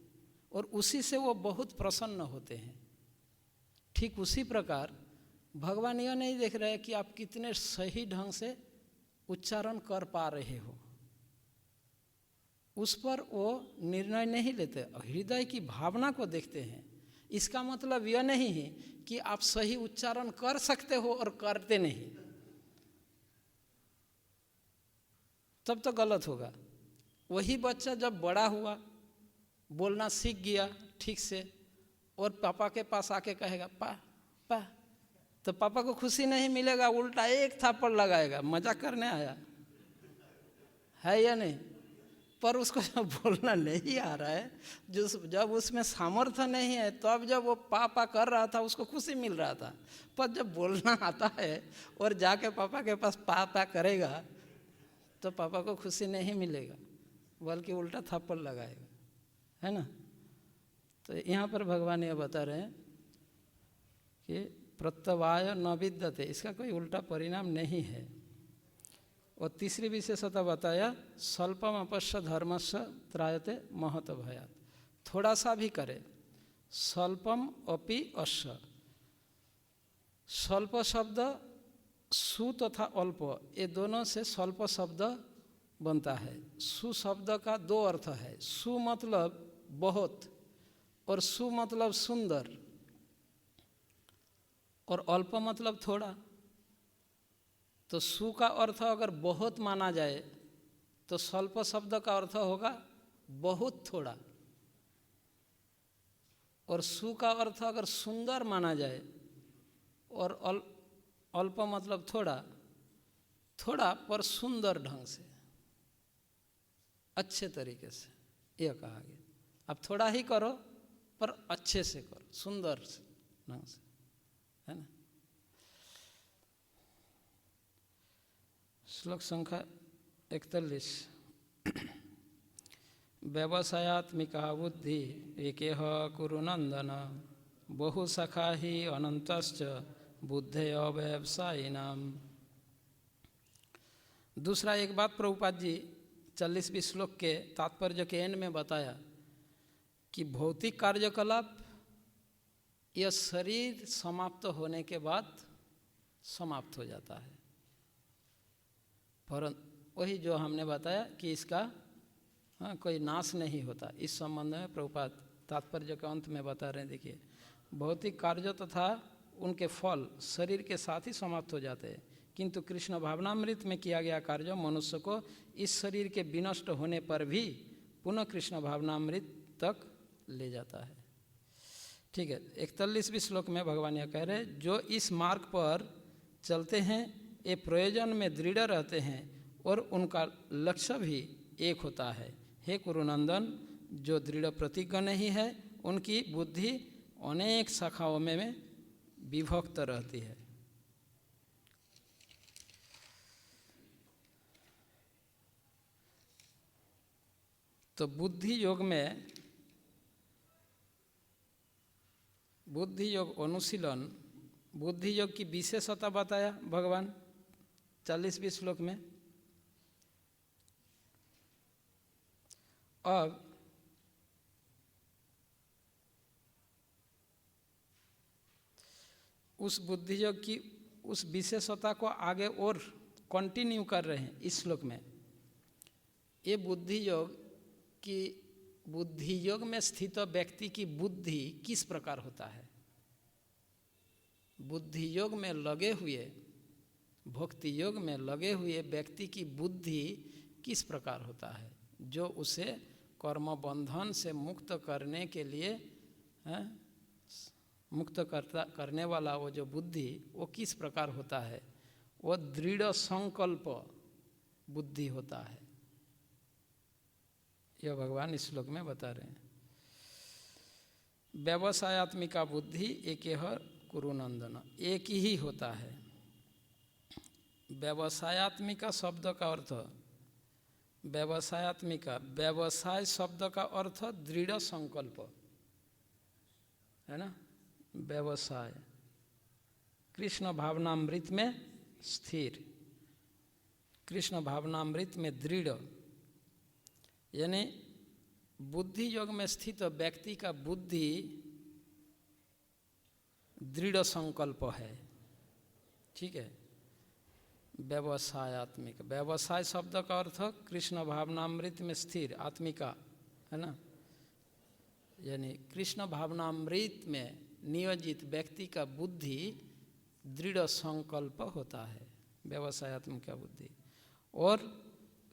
और उसी से वो बहुत प्रसन्न होते हैं। ठीक उसी प्रकार भगवान यह नहीं देख रहे कि आप कितने सही ढंग से उच्चारण कर पा रहे हो, उस पर वो निर्णय नहीं लेते, हृदय की भावना को देखते हैं। इसका मतलब यह नहीं है कि आप सही उच्चारण कर सकते हो और करते नहीं, तब तो गलत होगा। वही बच्चा जब बड़ा हुआ, बोलना सीख गया ठीक से, और पापा के पास आके कहेगा पा पा, तो पापा को खुशी नहीं मिलेगा, उल्टा एक थप्पड़ लगाएगा, मजाक करने आया है या नहीं। पर उसको जब बोलना नहीं आ रहा है, जब उसमें सामर्थ्य नहीं है, तब जब वो पापा कर रहा था उसको खुशी मिल रहा था। पर जब बोलना आता है और जाके पापा के पास पापा करेगा तो पापा को खुशी नहीं मिलेगा, बल्कि उल्टा थप्पड़ लगाएगा, है ना। तो यहाँ पर भगवान ये बता रहे हैं कि प्रत्यवाय न विद्यते, इसका कोई उल्टा परिणाम नहीं है। और तीसरी विशेषता बताया स्वल्पम अपश्य धर्मस्य त्रायते महत भयात। थोड़ा सा भी करे, स्वल्पम अपि अश्य। स्वल्प शब्द सु तथा अल्प, ये दोनों से स्वल्प शब्द बनता है। सु शब्द का दो अर्थ है, सु मतलब बहुत और सु मतलब सुंदर, और अल्प मतलब थोड़ा। तो सु का अर्थ अगर बहुत माना जाए तो स्वल्प शब्द का अर्थ होगा बहुत थोड़ा, और सु का अर्थ अगर सुंदर माना जाए और अल्प मतलब थोड़ा, थोड़ा पर सुंदर ढंग से, अच्छे तरीके से, यह कहा गया। अब थोड़ा ही करो पर अच्छे से करो, सुंदर ढंग से, है ना। श्लोक संख्या 41। व्यवसायात्मिका बुद्धि एकेह कुरु नंदन, बहुसखा ही अनंतश्च बुद्धेय व्यवसायिनाम। दूसरा एक बात प्रभुपाद जी 40वें श्लोक के तात्पर्य के एंड में बताया कि भौतिक कार्यकलाप यह शरीर समाप्त होने के बाद समाप्त हो जाता है, परंतु वही जो हमने बताया कि इसका कोई नाश नहीं होता। इस संबंध में प्रभुपाद तात्पर्य के अंत में बता रहे हैं, देखिए भौतिक कार्य तथा उनके फल शरीर के साथ ही समाप्त हो जाते हैं, किंतु कृष्ण भावनामृत में किया गया कार्य मनुष्य को इस शरीर के विनष्ट होने पर भी पुनः कृष्ण भावनामृत तक ले जाता है। ठीक है, 41वें श्लोक में भगवान यह कह रहे जो इस मार्ग पर चलते हैं, ये प्रयोजन में दृढ़ रहते हैं, और उनका लक्ष्य भी एक होता है। हे कुरुनंदन, जो दृढ़ प्रतिज्ञ नहीं है उनकी बुद्धि अनेक शाखाओं में विभक्त रहती है। तो बुद्धि योग अनुशीलन, बुद्धि योग की विशेषता बताया भगवान 40वें श्लोक में। अब उस बुद्धि योग की उस विशेषता को आगे और कंटिन्यू कर रहे हैं इस श्लोक में। ये बुद्धि योग में स्थित व्यक्ति की बुद्धि किस प्रकार होता है, बुद्धि योग में लगे हुए, भक्ति योग में लगे हुए व्यक्ति की बुद्धि किस प्रकार होता है, जो उसे कर्म बंधन से मुक्त करने के लिए मुक्त करने वाला वो जो बुद्धि वो किस प्रकार होता है, वो दृढ़ संकल्प बुद्धि होता है। यह भगवान इस श्लोक में बता रहे हैं। व्यवसायत्मिका बुद्धि एक कुरुनंदन, एक ही होता है। व्यवसायत्मिका शब्द का अर्थ, व्यवसायत्मिका, व्यवसाय शब्द का अर्थ दृढ़ संकल्प है ना। व्यवसाय कृष्ण भावनामृत में स्थिर, कृष्ण भावनामृत में दृढ़, यानी बुद्धि योग में स्थित व्यक्ति का बुद्धि दृढ़ संकल्प है। ठीक है। व्यवसायत्मिक, व्यवसाय शब्द का अर्थ कृष्ण भावनामृत में स्थिर, आत्मिका है ना, यानी कृष्ण भावनामृत में नियोजित व्यक्ति का बुद्धि दृढ़ संकल्प होता है, व्यवसायत्मिका बुद्धि। और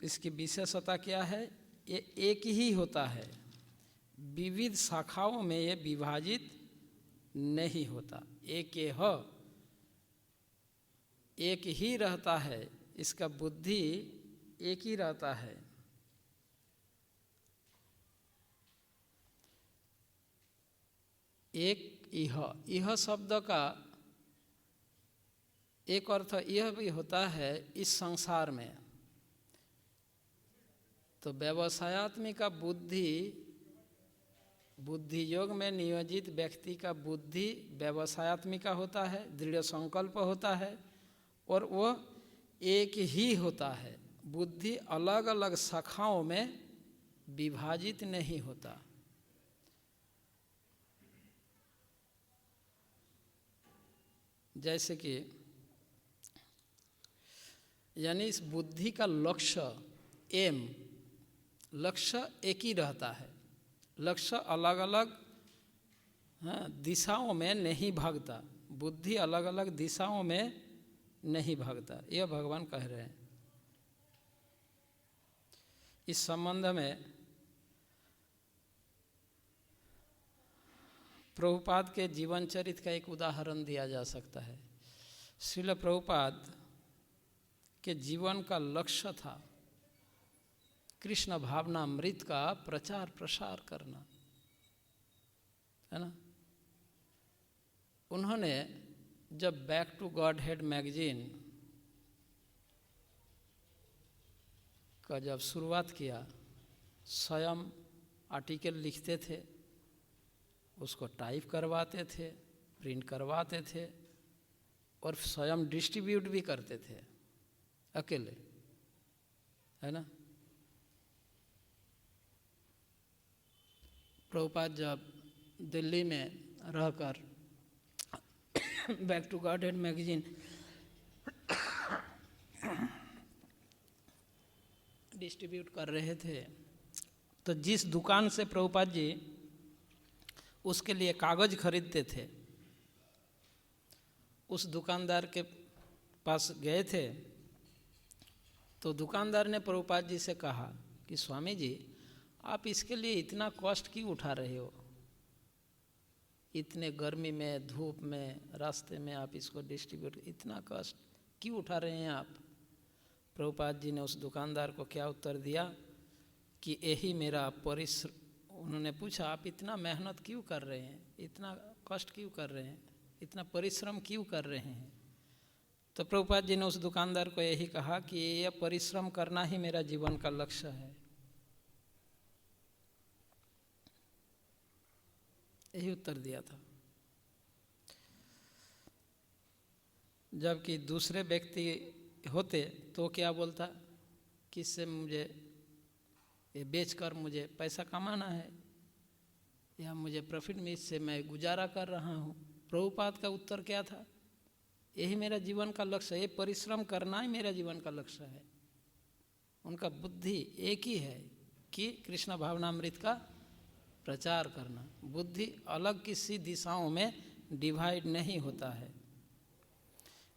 इसकी विशेषता क्या है, ये एक ही होता है, विविध शाखाओं में ये विभाजित नहीं होता, एक ही रहता है, इसका बुद्धि एक ही रहता है। एक यह शब्द का एक अर्थ यह भी होता है इस संसार में। तो व्यवसायत्मिका बुद्धि योग में नियोजित व्यक्ति का बुद्धि व्यवसायत्मिका होता है, दृढ़ संकल्प होता है, और वह एक ही होता है, बुद्धि अलग अलग शाखाओं में विभाजित नहीं होता। जैसे कि यानी इस बुद्धि का लक्ष्य एक ही रहता है, लक्ष्य अलग अलग दिशाओं में नहीं भागता, बुद्धि अलग अलग दिशाओं में नहीं भागता, यह भगवान कह रहे हैं। इस संबंध में प्रभुपाद के जीवन चरित्र का एक उदाहरण दिया जा सकता है। श्रील प्रभुपाद के जीवन का लक्ष्य था कृष्ण भावनामृत का प्रचार प्रसार करना, है ना। उन्होंने जब Back to Godhead magazine का जब शुरुआत किया, स्वयं आर्टिकल लिखते थे, उसको टाइप करवाते थे, प्रिंट करवाते थे और स्वयं डिस्ट्रीब्यूट भी करते थे अकेले, है ना। प्रभुपाद जब दिल्ली में रहकर Back to Godhead magazine distribute कर रहे थे, तो जिस दुकान से प्रभुपाद जी उसके लिए कागज़ खरीदते थे, उस दुकानदार के पास गए थे, तो दुकानदार ने प्रभुपाद जी से कहा कि स्वामी जी, आप इसके लिए इतना कॉस्ट क्यों उठा रहे हो, इतने गर्मी में, धूप में, रास्ते में आप इसको डिस्ट्रीब्यूट, इतना कॉस्ट क्यों उठा रहे हैं आप। प्रभुपाद जी ने उस दुकानदार को क्या उत्तर दिया कि यही मेरा परिश्रम। उन्होंने पूछा, आप इतना मेहनत क्यों कर रहे हैं, इतना कष्ट क्यों कर रहे हैं, इतना परिश्रम क्यों कर रहे हैं? तो प्रभुपाद जी ने उस दुकानदार को यही कहा कि यह परिश्रम करना ही मेरा जीवन का लक्ष्य है। यही उत्तर दिया था। जबकि दूसरे व्यक्ति होते तो क्या बोलता कि इससे मुझे ये बेचकर मुझे पैसा कमाना है या मुझे प्रॉफिट में इससे मैं गुजारा कर रहा हूँ। प्रभुपाद का उत्तर क्या था? यही मेरा जीवन का लक्ष्य है, ये परिश्रम करना ही मेरा जीवन का लक्ष्य है। उनका बुद्धि एक ही है कि कृष्ण भावनामृत का प्रचार करना। बुद्धि अलग किसी दिशाओं में डिवाइड नहीं होता है।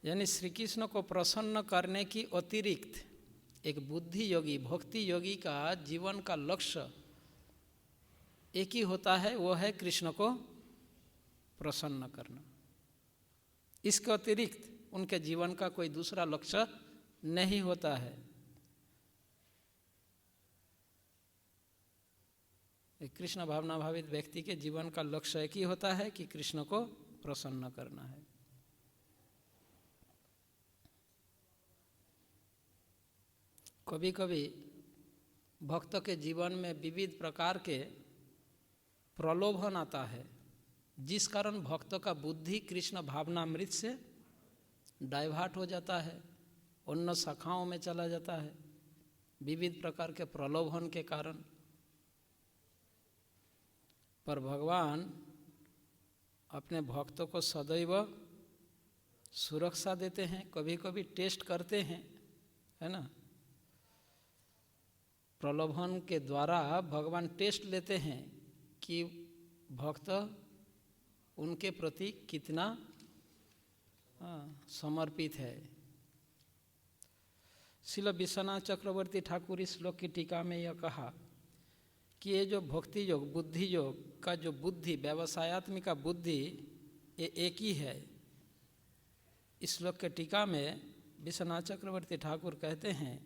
यानी श्री कृष्ण को प्रसन्न करने की अतिरिक्त एक बुद्धि योगी, भक्ति योगी का जीवन का लक्ष्य एक ही होता है, वो है कृष्ण को प्रसन्न करना। इसके अतिरिक्त उनके जीवन का कोई दूसरा लक्ष्य नहीं होता है। एक कृष्ण भावना भावित व्यक्ति के जीवन का लक्ष्य एक ही होता है कि कृष्ण को प्रसन्न करना है। कभी कभी भक्त के जीवन में विविध प्रकार के प्रलोभन आता है, जिस कारण भक्त का बुद्धि कृष्ण भावनामृत से डाइवर्ट हो जाता है, अन्य शाखाओं में चला जाता है, विविध प्रकार के प्रलोभन के कारण। पर भगवान अपने भक्तों को सदैव सुरक्षा देते हैं, कभी कभी टेस्ट करते हैं, है ना। प्रलोभन के द्वारा भगवान टेस्ट लेते हैं कि भक्त उनके प्रति कितना समर्पित है। श्रील विश्वनाथ चक्रवर्ती ठाकुर इस श्लोक की टीका में यह कहा कि ये जो भक्ति योग, बुद्धि योग का जो बुद्धि, व्यवसायत्मिका बुद्धि, ये एक ही है। इस श्लोक के टीका में विश्वनाथ चक्रवर्ती ठाकुर कहते हैं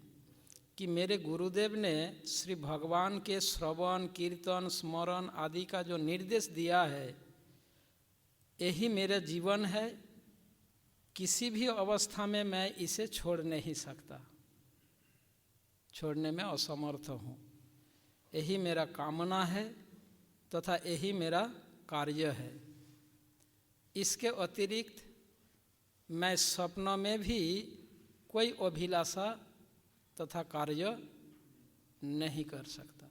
कि मेरे गुरुदेव ने श्री भगवान के श्रवण, कीर्तन, स्मरण आदि का जो निर्देश दिया है, यही मेरा जीवन है। किसी भी अवस्था में मैं इसे छोड़ नहीं सकता, छोड़ने में असमर्थ हूँ। यही मेरा कामना है तथा यही मेरा कार्य है। इसके अतिरिक्त मैं स्वप्न में भी कोई अभिलाषा तथा कार्य नहीं कर सकता।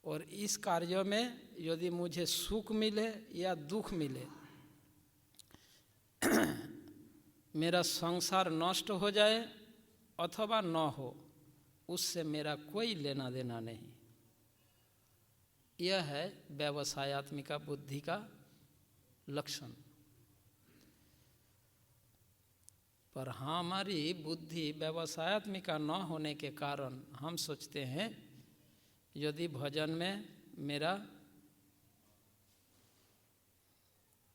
और इस कार्य में यदि मुझे सुख मिले या दुख मिले, मेरा संसार नष्ट हो जाए अथवा न हो, उससे मेरा कोई लेना देना नहीं। यह है व्यवसायत्मिका बुद्धि का लक्षण। पर हमारी बुद्धि व्यवसायत्मिका न होने के कारण हम सोचते हैं यदि भजन में मेरा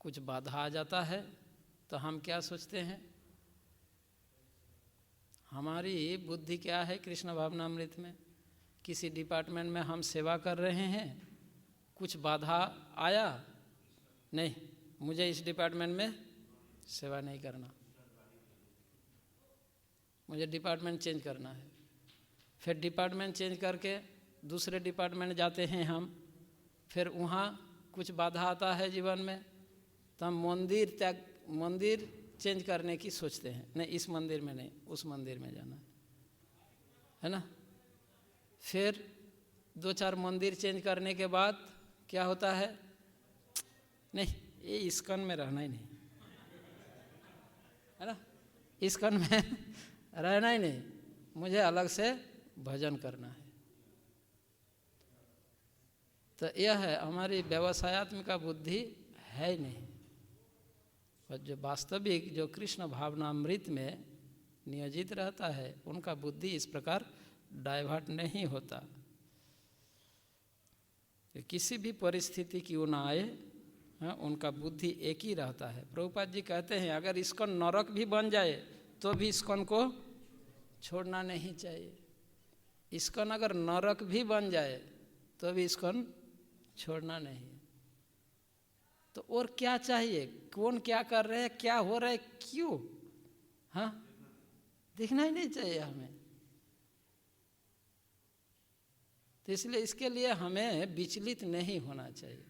कुछ बाधा आ जाता है तो हम क्या सोचते हैं, हमारी बुद्धि क्या है कृष्ण भावनामृत में, किसी डिपार्टमेंट में हम सेवा कर रहे हैं, कुछ बाधा आया, नहीं मुझे इस डिपार्टमेंट में सेवा नहीं करना, मुझे डिपार्टमेंट चेंज करना है। फिर डिपार्टमेंट चेंज करके दूसरे डिपार्टमेंट जाते हैं हम, फिर वहाँ कुछ बाधा आता है जीवन में, तो हम मंदिर चेंज करने की सोचते हैं, नहीं इस मंदिर में नहीं, उस मंदिर में जाना है ना। फिर 2-4 मंदिर चेंज करने के बाद क्या होता है, नहीं ये इस्कॉन में रहना ही नहीं, है ना, इस्कॉन में रहना ही नहीं, मुझे अलग से भजन करना है। तो यह है हमारी व्यवसायत्मिका बुद्धि है ही नहीं। और जो वास्तविक जो कृष्ण भावनामृत में नियोजित रहता है, उनका बुद्धि इस प्रकार डाइवर्ट नहीं होता। किसी भी परिस्थिति क्यों ना आए, उनका बुद्धि एक ही रहता है। प्रभुपाद जी कहते हैं अगर इस्कॉन नरक भी बन जाए तो भी इस्कॉन को छोड़ना नहीं चाहिए। इस्कॉन अगर नरक भी बन जाए तो भी इस्कॉन छोड़ना नहीं। तो और क्या चाहिए, कौन क्या कर रहे हैं, क्या हो रहा है, क्यों, हाँ, दिखना ही नहीं चाहिए हमें। तो इसलिए इसके लिए हमें विचलित नहीं होना चाहिए।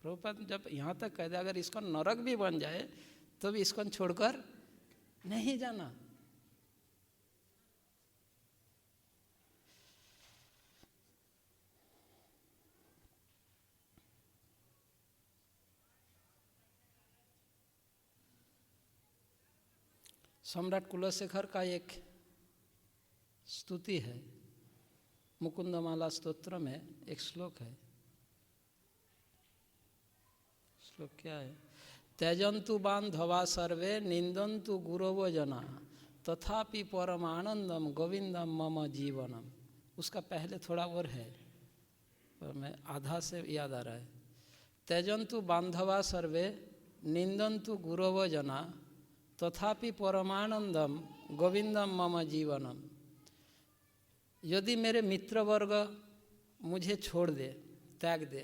प्रभुपाद जब यहाँ तक कह दे अगर इसको नरक भी बन जाए तो भी इसको छोड़कर नहीं जाना। सम्राट कुलशेखर का एक स्तुति है, मुकुंदमाला स्तोत्र में एक श्लोक है। श्लोक क्या है? त्यजंतु बांधवा सर्वे निंदन्तु गुरवो जना तथापि परमानंदम गोविंदम मम जीवनम। उसका पहले थोड़ा और है पर मैं आधा से याद आ रहा है। त्यजंतु बांधवा सर्वे निंदन्तु गुरवो जना तथापि परमानंदम गोविंदम मम जीवनम। यदि मेरे मित्र वर्ग मुझे छोड़ दे, त्याग दे,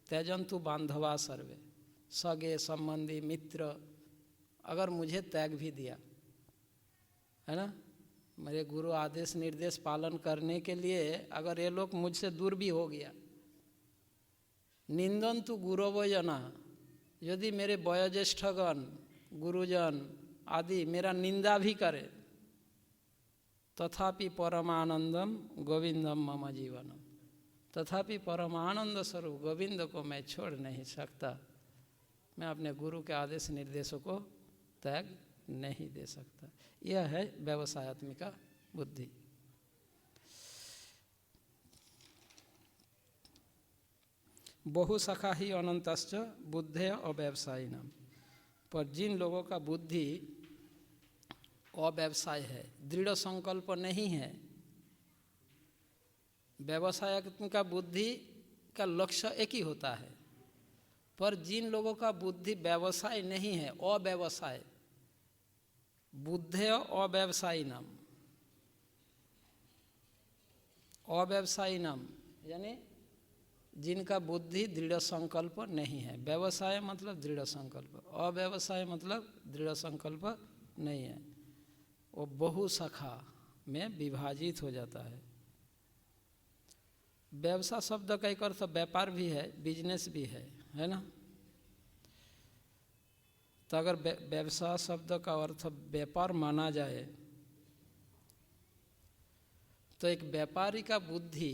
त्यजंतु बांधवा सर्वे, सगे संबंधी मित्र अगर मुझे त्याग भी दिया है ना, मेरे गुरु आदेश निर्देश पालन करने के लिए अगर ये लोग मुझसे दूर भी हो गया, निंदन्तु गुरवो जना, यदि मेरे वयोज्येष्ठगण गुरुजन आदि मेरा निंदा भी करे, तथापि परमानंदम गोविंदम मम जीवनम, तथापि परमानंद स्वरूप गोविंद को मैं छोड़ नहीं सकता, मैं अपने गुरु के आदेश निर्देशों को त्याग नहीं दे सकता। यह है व्यवसायत्मिका बुद्धि। बहुसखा ही अनंतश्च बुद्धे अव्यवसायिनाम। पर जिन लोगों का बुद्धि अव्यवसाय है, दृढ़ संकल्प नहीं है, व्यवसायत्मिका बुद्धि का लक्ष्य एक ही होता है। पर जिन लोगों का बुद्धि व्यवसाय नहीं है, अव्यवसाय, बुद्धे अव्यवसायिनाम, अव्यवसायिनाम यानी जिनका बुद्धि दृढ़ संकल्प नहीं है। व्यवसाय मतलब दृढ़ संकल्प, अव्यवसाय मतलब दृढ़ संकल्प नहीं है, वो बहुशाखा में विभाजित हो जाता है। व्यवसाय शब्द का एक अर्थ व्यापार भी है, बिजनेस भी है ना। तो अगर व्यवसाय शब्द का अर्थ व्यापार माना जाए तो एक व्यापारी का बुद्धि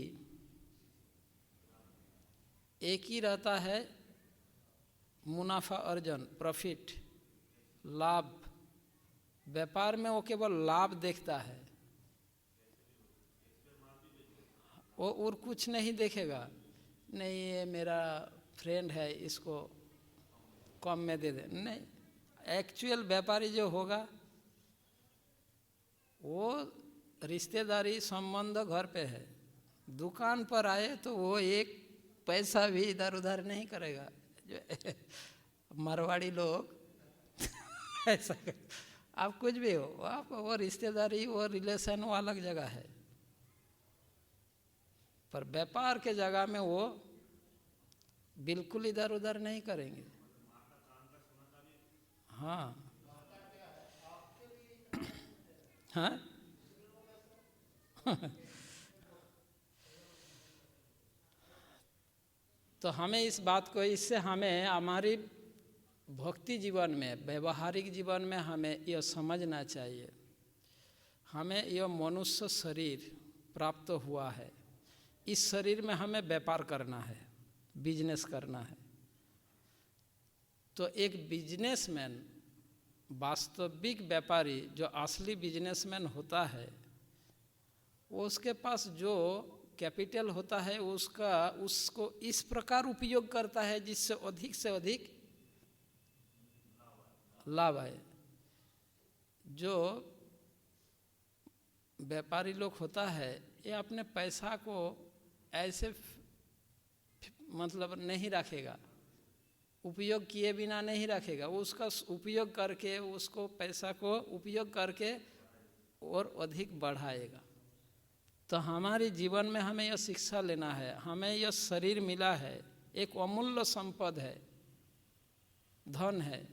एक ही रहता है, मुनाफा अर्जन, प्रॉफिट, लाभ। व्यापार में वो केवल लाभ देखता है, वो और कुछ नहीं देखेगा। नहीं ये मेरा फ्रेंड है, इसको कम में दे दे, नहीं। एक्चुअल व्यापारी जो होगा वो रिश्तेदारी संबंध घर पे है, दुकान पर आए तो वो एक पैसा भी इधर उधर नहीं करेगा। जो मारवाड़ी लोग ऐसा आप कुछ भी हो, आप वो रिश्तेदारी, वो रिलेशन वो अलग जगह है, पर व्यापार के जगह में वो बिल्कुल इधर उधर नहीं करेंगे। हाँ हाँ तो हमें इस बात को, इससे हमें हमारी भक्ति जीवन में, व्यवहारिक जीवन में हमें यह समझना चाहिए, हमें यह मनुष्य शरीर प्राप्त हुआ है, इस शरीर में हमें व्यापार करना है, बिजनेस करना है। तो एक बिजनेसमैन, वास्तविक व्यापारी जो असली बिजनेसमैन होता है, वो उसके पास जो कैपिटल होता है उसको इस प्रकार उपयोग करता है जिससे अधिक से अधिक लाभ आए। जो व्यापारी लोग होता है ये अपने पैसा को ऐसे मतलब नहीं रखेगा, उपयोग किए बिना नहीं रखेगा, वो उसका उपयोग करके, उसको पैसा को उपयोग करके और अधिक बढ़ाएगा। तो हमारे जीवन में हमें यह शिक्षा लेना है, हमें यह शरीर मिला है, एक अमूल्य संपद है, धन है,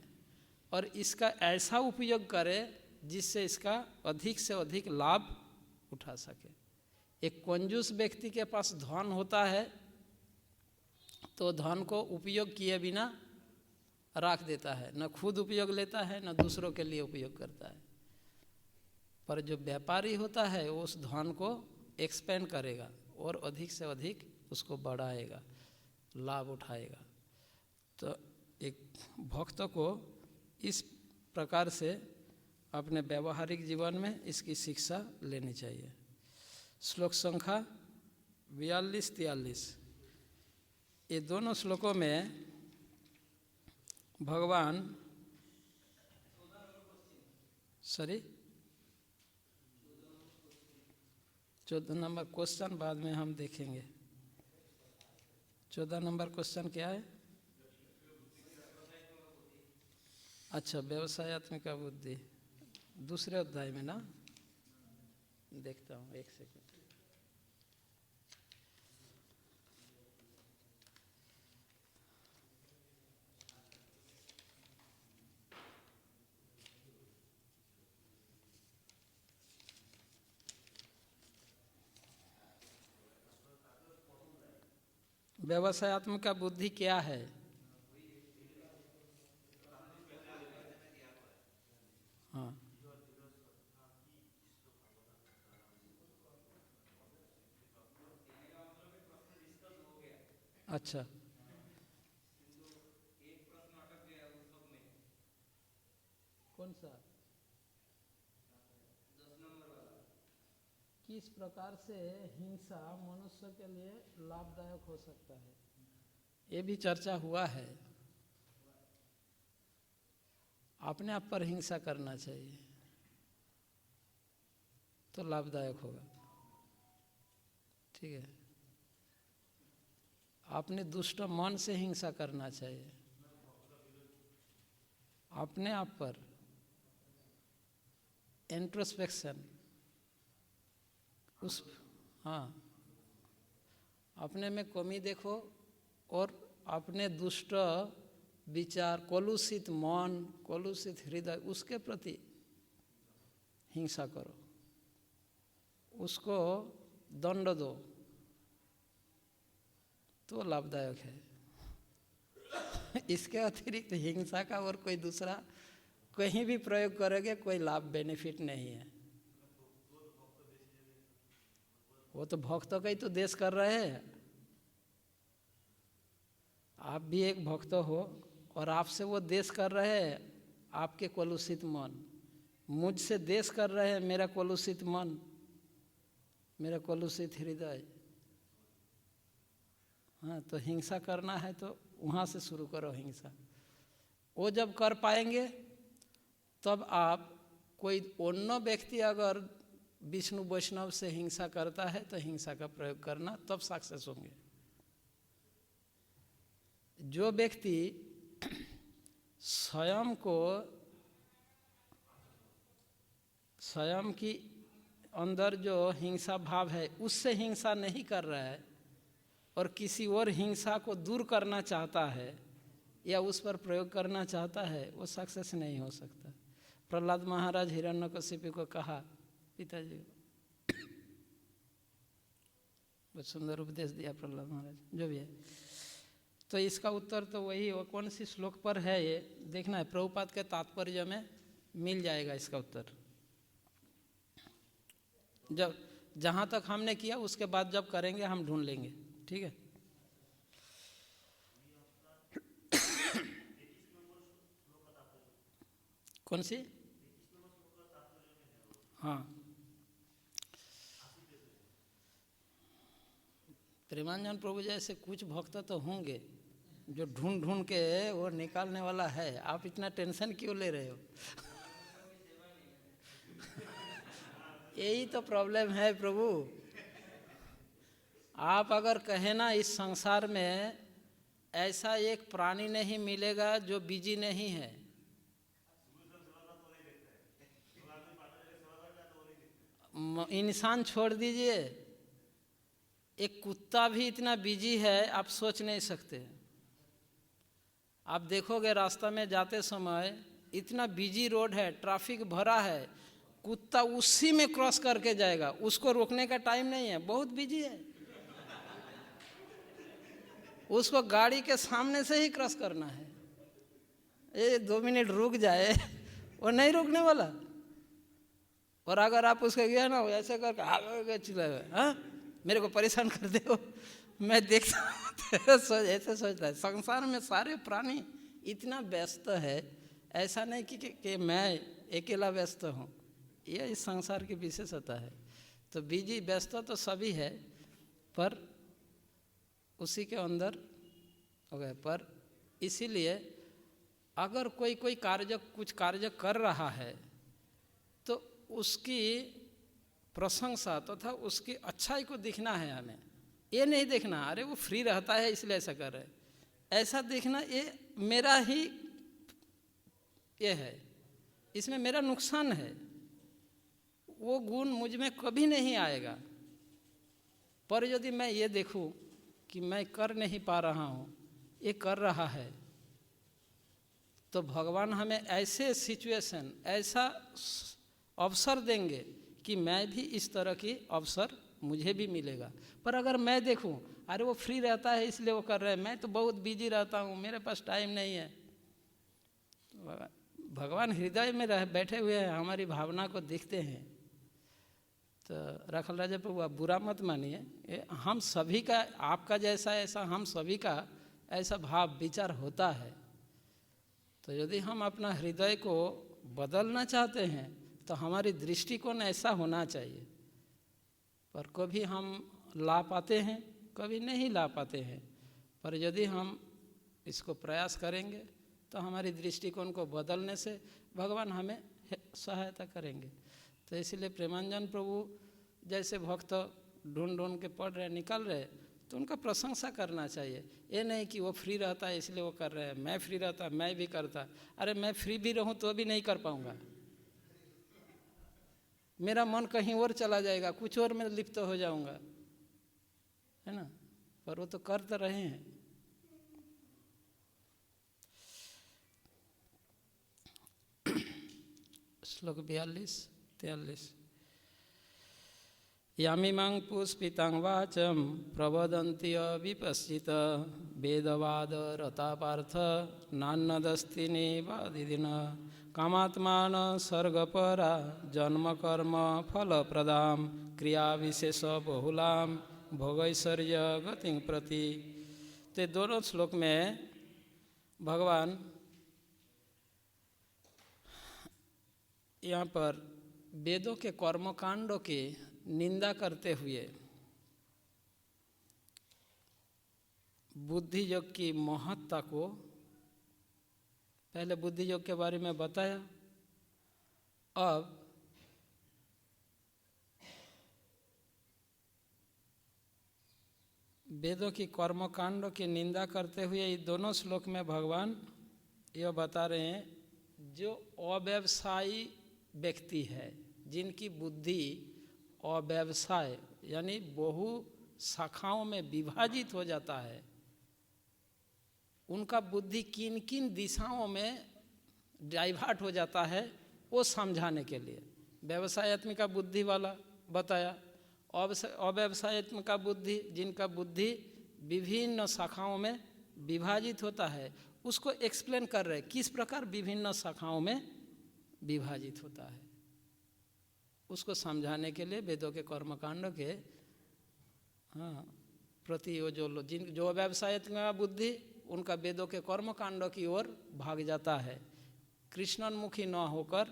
और इसका ऐसा उपयोग करें जिससे इसका अधिक से अधिक लाभ उठा सके। एक कंजूस व्यक्ति के पास धन होता है तो धन को उपयोग किए बिना रख देता है, न खुद उपयोग लेता है न दूसरों के लिए उपयोग करता है। पर जो व्यापारी होता है वो उस धन को एक्सपेंड करेगा और अधिक से अधिक उसको बढ़ाएगा, लाभ उठाएगा। तो एक भक्त को इस प्रकार से अपने व्यवहारिक जीवन में इसकी शिक्षा लेनी चाहिए। श्लोक संख्या 42-43, ये दोनों श्लोकों में भगवान 14 नंबर क्वेश्चन बाद में हम देखेंगे। 14 नंबर क्वेश्चन क्या है? अच्छा, व्यवसायत्मक बुद्धि, दूसरे अध्याय में ना, देखता हूँ, एक सेकंड। व्यवसायत्मक बुद्धि क्या है? हाँ, अच्छा, कौन सा? किस प्रकार से हिंसा मनुष्य के लिए लाभदायक हो सकता है, ये भी चर्चा हुआ है। अपने आप पर हिंसा करना चाहिए तो लाभदायक होगा, ठीक है। अपने दुष्ट मन से हिंसा करना चाहिए, अपने आप पर इंट्रोस्पेक्शन, उस हाँ, अपने में कमी देखो और अपने दुष्ट विचार, कलुषित मन, कलुषित हृदय, उसके प्रति हिंसा करो, उसको दंड दो तो लाभदायक है। इसके अतिरिक्त हिंसा का और कोई दूसरा कहीं भी प्रयोग करोगे कोई लाभ बेनिफिट नहीं है। वो तो भक्तों का ही तो देश कर रहे हैं। आप भी एक भक्त हो और आपसे वो देश कर रहे हैं आपके कलुषित मन, मुझसे देश कर रहे हैं मेरा कलुषित मन, मेरा कलुषित हृदय। हाँ, तो हिंसा करना है तो वहाँ से शुरू करो हिंसा। वो जब कर पाएंगे तब आप, कोई अन्य व्यक्ति अगर विष्णु वैष्णव से हिंसा करता है तो हिंसा का प्रयोग करना, तब सक्सेस होंगे। जो व्यक्ति स्वयं की अंदर जो हिंसा भाव है उससे हिंसा नहीं कर रहा है और किसी और हिंसा को दूर करना चाहता है या उस पर प्रयोग करना चाहता है, वो सक्सेस नहीं हो सकता। प्रहलाद महाराज हिरण्यकशिपु को कहा, पिताजी बहुत सुंदर उपदेश दिया प्रहलाद महाराज, जो भी है। तो इसका उत्तर तो वही, वो कौन सी श्लोक पर है ये देखना है, प्रभुपाद के तात्पर्य में मिल जाएगा इसका उत्तर। जब जहाँ तक हमने किया उसके बाद जब करेंगे हम ढूंढ लेंगे, ठीक है। कौन सी? हाँ, प्रेमानंद प्रभु जैसे कुछ भक्त तो होंगे जो ढूंढ ढूंढ के वो निकालने वाला है। आप इतना टेंशन क्यों ले रहे हो? यही तो प्रॉब्लम है प्रभु। आप अगर कहें ना इस संसार में ऐसा एक प्राणी नहीं मिलेगा जो बिजी नहीं है। इंसान छोड़ दीजिए, एक कुत्ता भी इतना बिजी है आप सोच नहीं सकते। आप देखोगे रास्ता में जाते समय इतना बिजी रोड है, ट्रैफिक भरा है, कुत्ता उसी में क्रॉस करके जाएगा, उसको रोकने का टाइम नहीं है, बहुत बिजी है, उसको गाड़ी के सामने से ही क्रॉस करना है। 2 मिनट रुक जाए वो नहीं रुकने वाला। और अगर आप उसके गया ना ऐसे करके आगे चिल्लाए, हाँ मेरे को परेशान कर दे हो, मैं देखता हूँ ऐसे सोचता है। संसार में सारे प्राणी इतना व्यस्त है, ऐसा नहीं कि मैं अकेला व्यस्त हूँ, ये इस संसार की विशेषता है। तो बिजी व्यस्त तो सभी है, पर उसी के अंदर हो गए। पर इसीलिए अगर कोई कुछ कार्य कर रहा है तो उसकी प्रशंसा तथा उसकी अच्छाई को दिखना है हमें, ये नहीं देखना अरे वो फ्री रहता है इसलिए ऐसा कर रहे, ऐसा देखना ये मेरा ही ये है, इसमें मेरा नुकसान है, वो गुण मुझ में कभी नहीं आएगा। पर यदि मैं ये देखूं कि मैं कर नहीं पा रहा हूँ, ये कर रहा है, तो भगवान हमें ऐसे सिचुएशन, ऐसा अवसर देंगे कि मैं भी इस तरह की अवसर मुझे भी मिलेगा। पर अगर मैं देखूं अरे वो फ्री रहता है इसलिए वो कर रहे हैं, मैं तो बहुत बिजी रहता हूँ, मेरे पास टाइम नहीं है। भगवान हृदय में बैठे हुए हैं, हमारी भावना को देखते हैं। तो राखल राजा प्रभु आप बुरा मत मानिए, हम सभी का, आपका जैसा ऐसा हम सभी का ऐसा भाव विचार होता है। तो यदि हम अपना हृदय को बदलना चाहते हैं तो हमारी दृष्टिकोण ऐसा होना चाहिए। पर कभी हम ला पाते हैं, कभी नहीं ला पाते हैं, पर यदि हम इसको प्रयास करेंगे तो हमारी दृष्टिकोण को बदलने से भगवान हमें सहायता करेंगे। तो इसलिए प्रेमानंद प्रभु जैसे भक्त ढूंढ के पढ़ रहे, निकल रहे, तो उनका प्रशंसा करना चाहिए। ये नहीं कि वो फ्री रहता है इसलिए वो कर रहे हैं, मैं फ्री रहता मैं भी करता, अरे मैं फ्री भी रहूं तो भी नहीं कर पाऊंगा, मेरा मन कहीं और चला जाएगा, कुछ और में लिप्त हो जाऊंगा, है ना। पर वो तो कर तो रहे हैं। श्लोक 42-43 यामिमां पुष्पितां वाचं प्रवदन्ति अविपश्चित वेदवाद रता पार्थ नान्नदस्ति निवादिदिन कामात्मान सर्गपरा जन्म कर्म फलप्रदां क्रिया विशेष बहुलां भोगैश्वर्य गतिं प्रति। ते दोनों श्लोक में भगवान यहाँ पर वेदों के कर्मकांडों की निंदा करते हुए बुद्धि योग की महत्ता को, पहले बुद्धि योग के बारे में बताया, अब वेदों की कर्मकांडों की निंदा करते हुए ये दोनों श्लोक में भगवान यह बता रहे हैं, जो अव्यवसायी व्यक्ति है, जिनकी बुद्धि अव्यवसाय यानी बहु शाखाओं में विभाजित हो जाता है, उनका बुद्धि किन किन दिशाओं में डाइवर्ट हो जाता है वो समझाने के लिए व्यवसायत्मिका बुद्धि वाला बताया। अव्यवसायत्मिका बुद्धि, जिनका बुद्धि विभिन्न शाखाओं में विभाजित होता है, उसको एक्सप्लेन कर रहे किस प्रकार विभिन्न शाखाओं में विभाजित होता है, उसको समझाने के लिए वेदों के कर्मकांडों के प्रति वो जो व्यवसायत्मिका बुद्धि, उनका वेदों के कर्मकांडों की ओर भाग जाता है, कृष्णोन्मुखी न होकर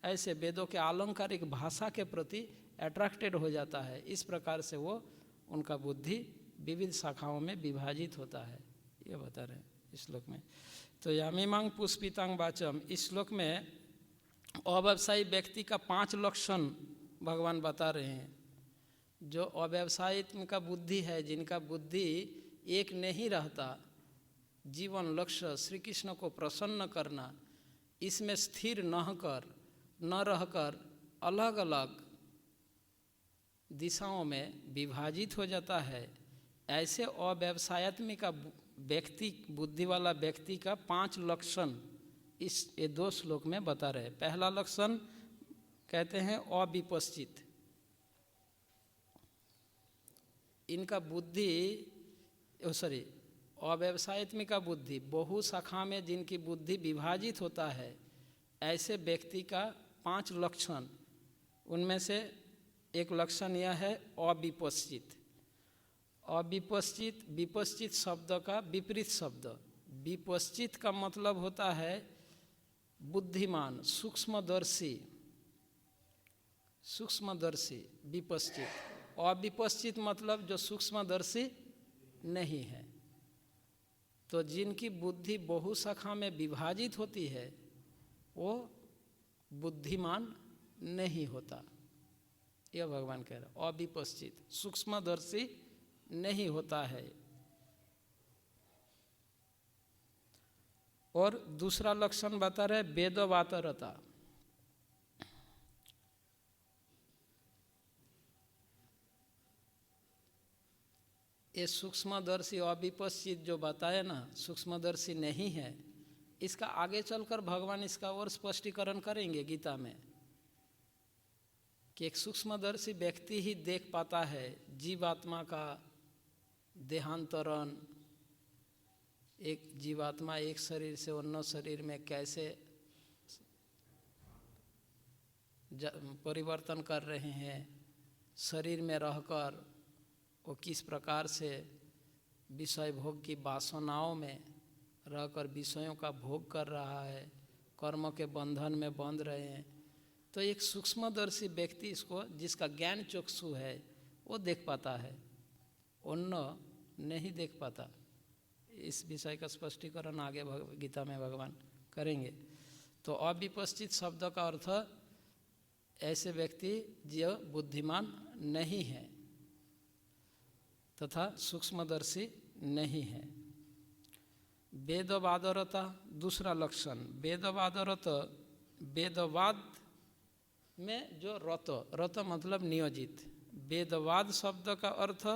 ऐसे वेदों के आलंकारिक भाषा के प्रति अट्रैक्टेड हो जाता है। इस प्रकार से वो उनका बुद्धि विविध शाखाओं में विभाजित होता है, ये बता रहे हैं इस श्लोक में। तो यामिमां पुष्पितां वाचं, इस श्लोक में अव्यवसायी व्यक्ति का 5 लक्षण भगवान बता रहे हैं। जो अव्यवसायी का बुद्धि है, जिनका बुद्धि एक नहीं रहता, जीवन लक्ष्य श्री कृष्ण को प्रसन्न करना, इसमें स्थिर न रहकर अलग अलग दिशाओं में विभाजित हो जाता है, ऐसे अव्यवसायत्मिक व्यक्ति, बुद्धि वाला व्यक्ति का 5 लक्षण ये 2 श्लोक में बता रहे। पहला लक्षण कहते हैं अविपश्चित। इनका बुद्धि अव्यवसायत्मिक बुद्धि, बहु शाखा में जिनकी बुद्धि विभाजित होता है, ऐसे व्यक्ति का 5 लक्षण, उनमें से एक लक्षण यह है अविपश्चित। अविपश्चित, विपश्चित शब्द का विपरीत शब्द। विपश्चित का मतलब होता है बुद्धिमान, सूक्ष्मदर्शी, सूक्ष्मदर्शी विपश्चित। अविपश्चित मतलब जो सूक्ष्मदर्शी नहीं है। तो जिनकी बुद्धि बहुशाखा में विभाजित होती है वो बुद्धिमान नहीं होता, यह भगवान कह रहे। अविपश्चित, सूक्ष्मदर्शी नहीं होता है। और दूसरा लक्षण बता रहे वेदवातरता। ये सूक्ष्मदर्शी अविपश्चित जो बताया ना, सूक्ष्मदर्शी नहीं है, इसका आगे चलकर भगवान इसका और स्पष्टीकरण करेंगे गीता में कि एक सूक्ष्मदर्शी व्यक्ति ही देख पाता है जीवात्मा का देहांतरण, एक जीवात्मा एक शरीर से अन्य शरीर में कैसे परिवर्तन कर रहे हैं, शरीर में रहकर वो किस प्रकार से विषय भोग की वासनाओं में रहकर विषयों का भोग कर रहा है, कर्म के बंधन में बंध रहे हैं। तो एक सूक्ष्मदर्शी व्यक्ति इसको, जिसका ज्ञान चक्षु है, वो देख पाता है, अन्य नहीं देख पाता। इस विषय का स्पष्टीकरण आगे गीता में भगवान करेंगे। तो अविपश्चित शब्द का अर्थ ऐसे व्यक्ति जो बुद्धिमान नहीं है तथा सूक्ष्मदर्शी नहीं है। वेदवादरता दूसरा लक्षण। वेदवादरत, वेदवाद में जो रत, रत मतलब नियोजित। वेदवाद शब्द का अर्थ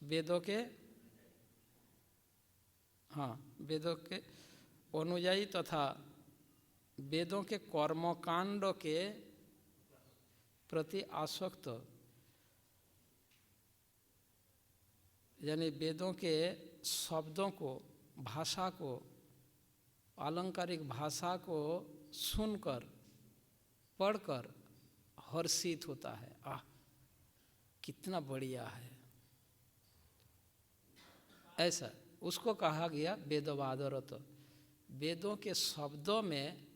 वेदों के, वेदों के अनुयायी तथा वेदों के कर्मकांड के प्रति आसक्त, यानी वेदों के शब्दों को, भाषा को, आलंकारिक भाषा को सुनकर, पढ़कर हर्षित होता है। आह, कितना बढ़िया है, ऐसा उसको कहा गया वेदवादरत। वेदों के शब्दों में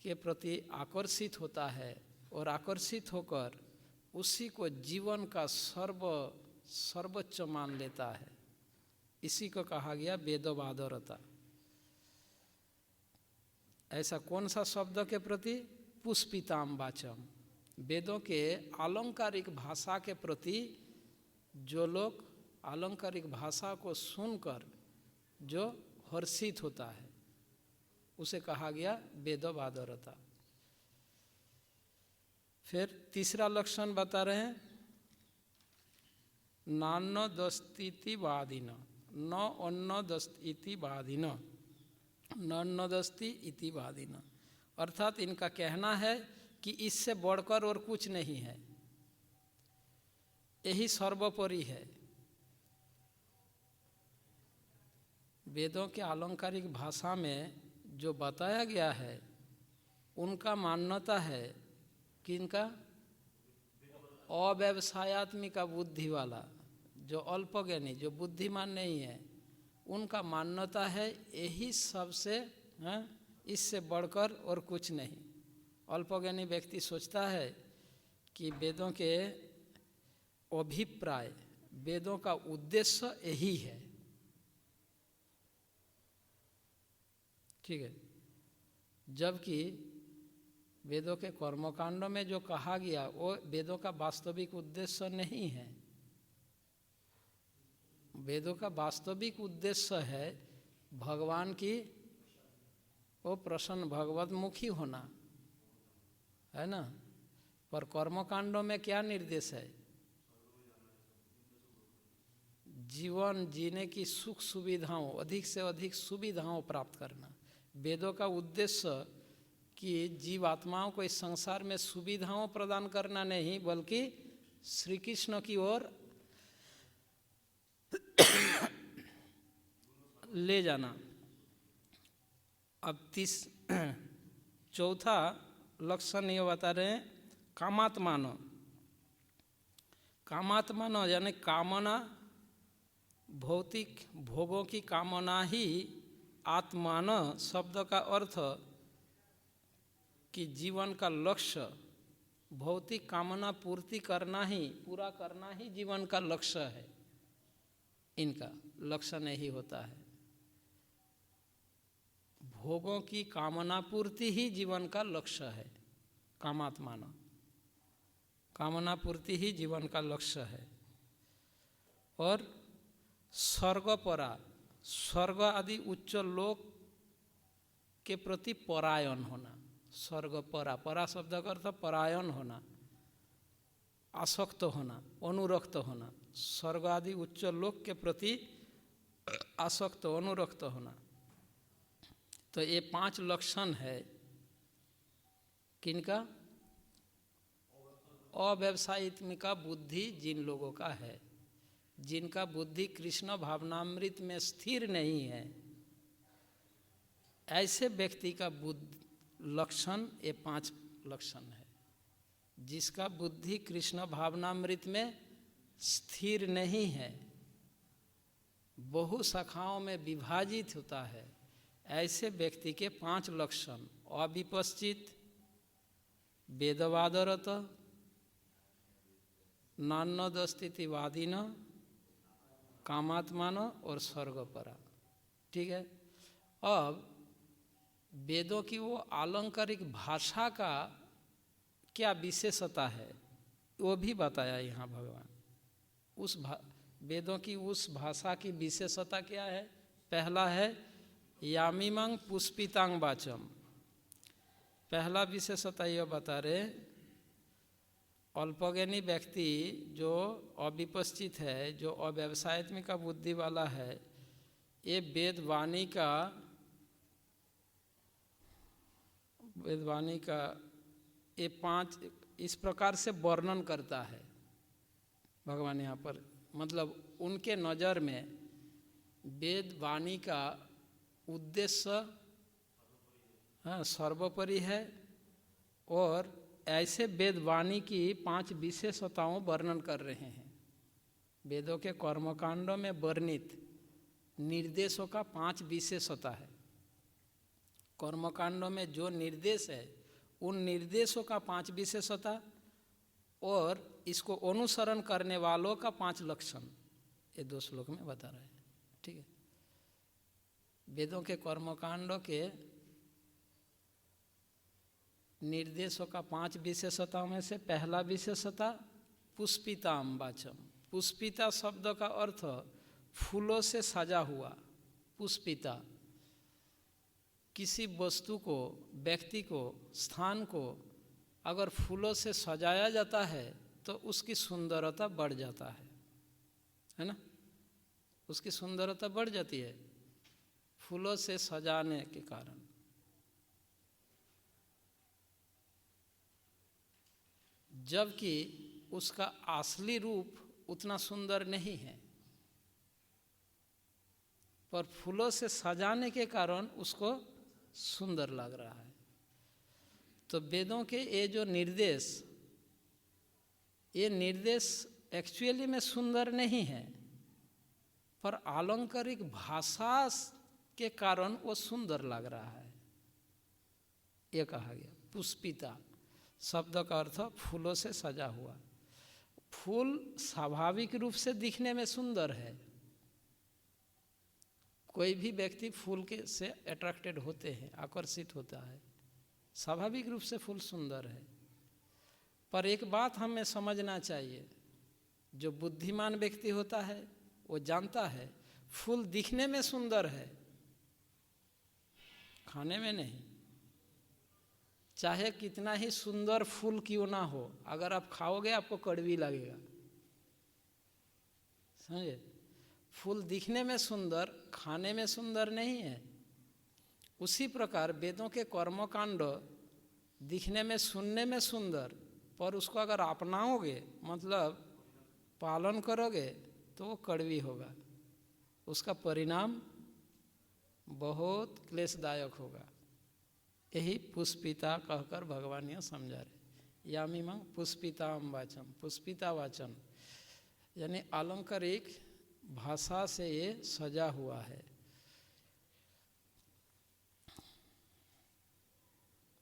के प्रति आकर्षित होता है और आकर्षित होकर उसी को जीवन का सर्वोच्च मान लेता है। इसी को कहा गया वेदवादरता। ऐसा कौन सा शब्द के प्रति? पुष्पिताम वाचम। वेदों के आलंकारिक भाषा के प्रति जो लोग आलंकारिक भाषा को सुनकर जो हर्षित होता है, उसे कहा गया वेदवादरता। फिर तीसरा लक्षण बता रहे हैं नान्नदस्तीतिवादिन, न अन्नदस्तीतिवादिन, नन्नदस्ति इतिवादिन। अर्थात इनका कहना है कि इससे बढ़कर और कुछ नहीं है, यही सर्वोपरि है। वेदों के आलंकारिक भाषा में जो बताया गया है, उनका मान्यता है कि इनका अव्यवसायत्मिक बुद्धि वाला, जो अल्पज्ञानी, जो बुद्धिमान नहीं है, उनका मान्यता है यही सबसे, इससे बढ़कर और कुछ नहीं। अल्पज्ञानी व्यक्ति सोचता है कि वेदों के अभिप्राय, वेदों का उद्देश्य यही है। ठीक है, जबकि वेदों के कर्मकांडों में जो कहा गया वो वेदों का वास्तविक उद्देश्य नहीं है। वेदों का वास्तविक उद्देश्य है भगवान की वो प्रसन्न, भगवतमुखी होना, है ना। पर कर्मकांडों में क्या निर्देश है? जीवन जीने की सुख सुविधाओं, अधिक से अधिक सुविधाओं प्राप्त करना। वेदों का उद्देश्य कि जीवात्माओं को इस संसार में सुविधाओं प्रदान करना नहीं, बल्कि श्री कृष्ण की ओर ले जाना। अब चौथा लक्षण ये बता रहे हैं, कामात्मानो। कामात्मानो यानी कामना, भौतिक भोगों की कामना ही आत्मान शब्द का अर्थ कि जीवन का लक्ष्य भौतिक कामना पूर्ति करना ही, पूरा करना ही जीवन का लक्ष्य है। इनका लक्ष्य नहीं होता है। भोगों की कामना पूर्ति ही जीवन का लक्ष्य है। कामात्मान, कामना पूर्ति ही जीवन का लक्ष्य है। और स्वर्गपरा, स्वर्ग आदि उच्च लोक के प्रति परायण होना। स्वर्गपरा, परा शब्द का अर्थ परायण होना, आसक्त होना, अनुरक्त होना। स्वर्ग आदि उच्च लोक के प्रति आसक्त, अनुरक्त होना। तो ये 5 लक्षण है किनका? अव्यवसायित्मिका बुद्धि जिन लोगों का है, जिनका बुद्धि कृष्ण भावनामृत में स्थिर नहीं है, ऐसे व्यक्ति का लक्षण ये 5 लक्षण है। जिसका बुद्धि कृष्ण भावनामृत में स्थिर नहीं है, बहु शाखाओं में विभाजित होता है, ऐसे व्यक्ति के 5 लक्षण: अविपश्चित, वेदवादरत, नान्यदस्तिवादीन, कामात्मान और स्वर्गपरा। ठीक है। अब वेदों की वो आलंकारिक भाषा का क्या विशेषता है वो भी बताया यहाँ भगवान। वेदों की उस भाषा की विशेषता क्या है? पहला है यामीमांग पुष्पितांग वाचम। पहला विशेषता यह बता रहे, अल्पज्ञानी व्यक्ति जो अविपश्चित है, जो अव्यवसायित्मिका बुद्धि वाला है, ये वेदवाणी का ये 5 इस प्रकार से वर्णन करता है भगवान यहाँ पर। मतलब उनके नज़र में वेदवाणी का उद्देश्य सर्वोपरि है, और ऐसे वेदवाणी की 5 विशेषताओं वर्णन कर रहे हैं। वेदों के कर्मकांडों में वर्णित निर्देशों का 5 विशेषता है। कर्मकांडों में जो निर्देश है उन निर्देशों का 5 विशेषता, और इसको अनुसरण करने वालों का 5 लक्षण, ये 2 श्लोक में बता रहे हैं। ठीक है। वेदों के कर्मकांडों के निर्देशों का 5 विशेषताओं में से पहला विशेषता पुष्पिताम वाचम। पुष्पिता शब्द का अर्थ फूलों से सजा हुआ। पुष्पिता, किसी वस्तु को, व्यक्ति को, स्थान को अगर फूलों से सजाया जाता है तो उसकी सुंदरता बढ़ जाता है ना? उसकी सुंदरता बढ़ जाती है फूलों से सजाने के कारण। जबकि उसका असली रूप उतना सुंदर नहीं है, पर फूलों से सजाने के कारण उसको सुंदर लग रहा है। तो वेदों के ये जो निर्देश, ये निर्देश एक्चुअली में सुंदर नहीं है, पर आलंकारिक भाषा के कारण वो सुंदर लग रहा है। ये कहा गया। पुष्पिता शब्द का अर्थ फूलों से सजा हुआ। फूल स्वाभाविक रूप से दिखने में सुंदर है। कोई भी व्यक्ति फूल के से अट्रैक्टेड होते हैं, आकर्षित होता है। स्वाभाविक रूप से फूल सुंदर है। पर एक बात हमें समझना चाहिए, जो बुद्धिमान व्यक्ति होता है वो जानता है फूल दिखने में सुंदर है, खाने में नहीं। चाहे कितना ही सुंदर फूल क्यों ना हो, अगर आप खाओगे आपको कड़वी लगेगा, समझे। फूल दिखने में सुंदर, खाने में सुंदर नहीं है। उसी प्रकार वेदों के कर्मकांड दिखने में सुनने में सुंदर, पर उसको अगर अपनाओगे मतलब पालन करोगे तो वो कड़वी होगा, उसका परिणाम बहुत क्लेशदायक होगा। यही पुष्पिता कहकर भगवान यह समझा रहे। यामिमं पुष्पिताम वाचम, पुष्पिता वाचन यानी अलंकारिक भाषा से ये सजा हुआ है।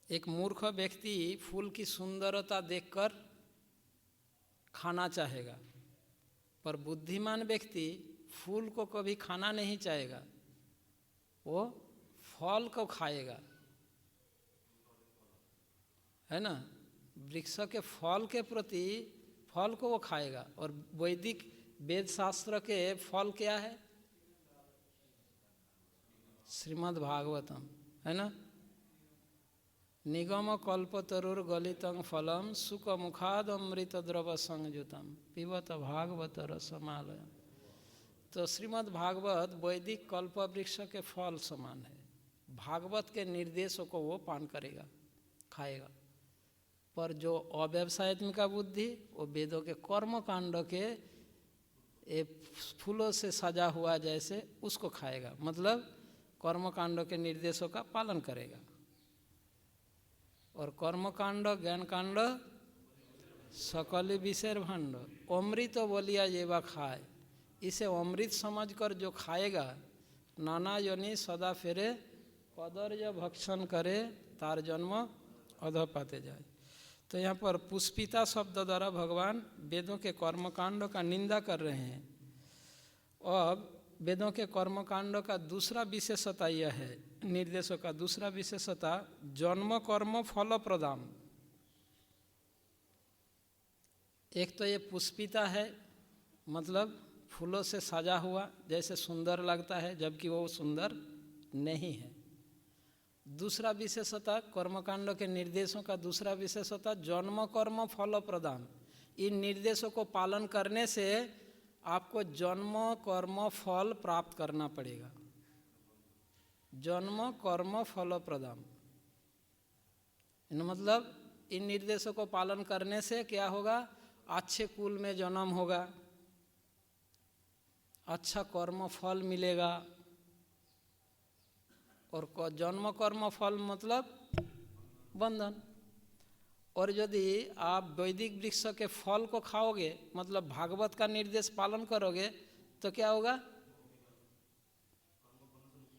एक मूर्ख व्यक्ति फूल की सुंदरता देखकर खाना चाहेगा, पर बुद्धिमान व्यक्ति फूल को कभी खाना नहीं चाहेगा, वो फल को खाएगा, है ना। वृक्ष के फल के प्रति फल को वो खाएगा। और वैदिक वेद शास्त्र के फल क्या है? श्रीमद् भागवतम, है ना। निगम कल्पतरुर गलितं फलम सुख मुखाद अमृत द्रव संयुतम पिबत भागवत रसमालयम। तो श्रीमद् भागवत वैदिक कल्प वृक्ष के फल समान है। भागवत के निर्देशों को वो पान करेगा, खाएगा। पर जो अव्यवसायत्मिका बुद्धि वो वेदों के कर्म कांड के फूलों से सजा हुआ जैसे उसको खाएगा, मतलब कर्म कांड के निर्देशों का पालन करेगा। और कर्म कांड ज्ञान कांड सकल विषय भांड अमृत बोलिया जेवा खाए, इसे अमृत समझकर जो खाएगा नाना योनि सदा फेरे कदर्य भक्षण करे तार जन्म अधपाते जाए। तो यहाँ पर पुष्पिता शब्द द्वारा भगवान वेदों के कर्मकांड का निंदा कर रहे हैं। अब वेदों के कर्मकांड का दूसरा विशेषता यह है, निर्देशों का दूसरा विशेषता जन्म कर्म फल प्रदान। एक तो ये पुष्पिता है, मतलब फूलों से सजा हुआ जैसे सुंदर लगता है, जबकि वो सुंदर नहीं है। दूसरा विशेषता कर्मकांड के निर्देशों का दूसरा विशेषता जन्म कर्म फल प्रदान। इन निर्देशों को पालन करने से आपको जन्म कर्म फल प्राप्त करना पड़ेगा। जन्म कर्म फल प्रदान मतलब इन निर्देशों को पालन करने से क्या होगा? अच्छे कुल में जन्म होगा, अच्छा कर्म फल मिलेगा। और जन्म कर्म फल मतलब बंधन। और यदि आप वैदिक वृक्ष के फल को खाओगे मतलब भागवत का निर्देश पालन करोगे तो क्या होगा?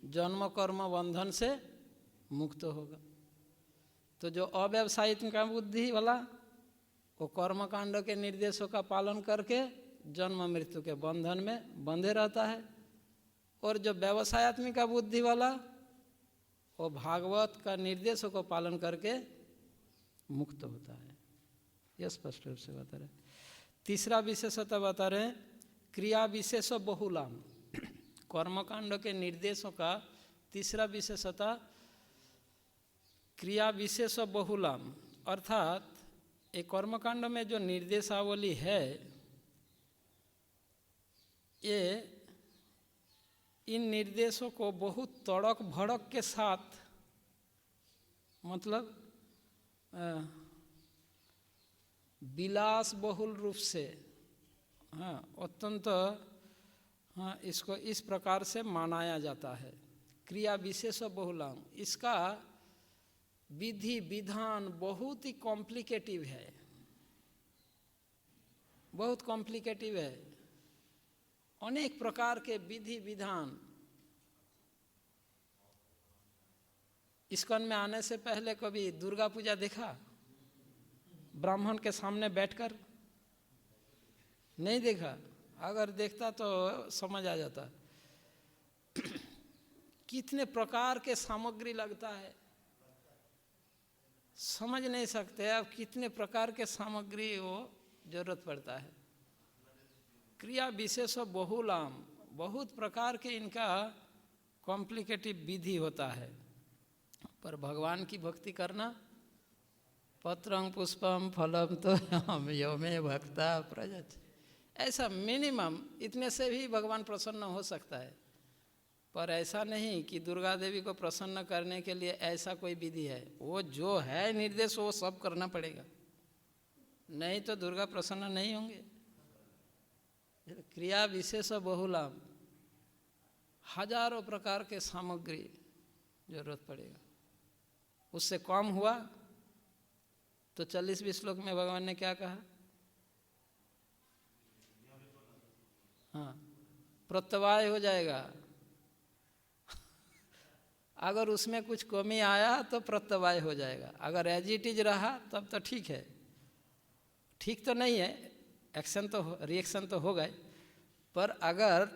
जन्म कर्म बंधन से मुक्त होगा। तो जो अव्यवसायिक का बुद्धि वाला वो कर्मकांड के निर्देशों का पालन करके जन्म मृत्यु के बंधन में बंधे रहता है। और जो व्यवसायत्मिक का बुद्धि वाला वो भागवत का निर्देशों को पालन करके मुक्त होता है। यह स्पष्ट रूप से बता रहे। तीसरा विशेषता बता रहे क्रिया विशेष बहुलाम। कर्मकांड के निर्देशों का तीसरा विशेषता क्रिया विशेष बहुलाम, अर्थात एक कर्मकांड में जो निर्देशावली है ये इन निर्देशों को बहुत तड़क भड़क के साथ मतलब विलास बहुल रूप से अत्यंत इसको इस प्रकार से मनाया जाता है। क्रिया विशेष बहुलाम, इसका विधि विधान बहुत ही कॉम्प्लिकेटिव है, बहुत कॉम्प्लिकेटिव है। अनेक प्रकार के विधि विधान। इस्कॉन में आने से पहले कभी दुर्गा पूजा देखा? ब्राह्मण के सामने बैठकर नहीं देखा? अगर देखता तो समझ आ जाता। कितने प्रकार के सामग्री लगता है, समझ नहीं सकते अब कितने प्रकार के सामग्री वो जरूरत पड़ता है। क्रिया विशेष बहुलाम, बहुत प्रकार के इनका कॉम्प्लिकेटिव विधि होता है। पर भगवान की भक्ति करना पत्रं पुष्पम फलम तो हम यो में भक्ता प्रजत, ऐसा मिनिमम इतने से भी भगवान प्रसन्न हो सकता है। पर ऐसा नहीं कि दुर्गा देवी को प्रसन्न करने के लिए ऐसा कोई विधि है, वो जो है निर्देश वो सब करना पड़ेगा, नहीं तो दुर्गा प्रसन्न नहीं होंगे। क्रिया विशेष बहुलाम, हजारों प्रकार के सामग्री जरूरत पड़ेगा। उससे कम हुआ तो 40वें श्लोक में भगवान ने क्या कहा? हाँ, प्रत्यवाय हो जाएगा। अगर उसमें कुछ कमी आया तो प्रत्यवाय हो जाएगा, अगर एज इट इज रहा तब तो ठीक है। ठीक तो नहीं है, एक्शन तो रिएक्शन तो होगा, पर अगर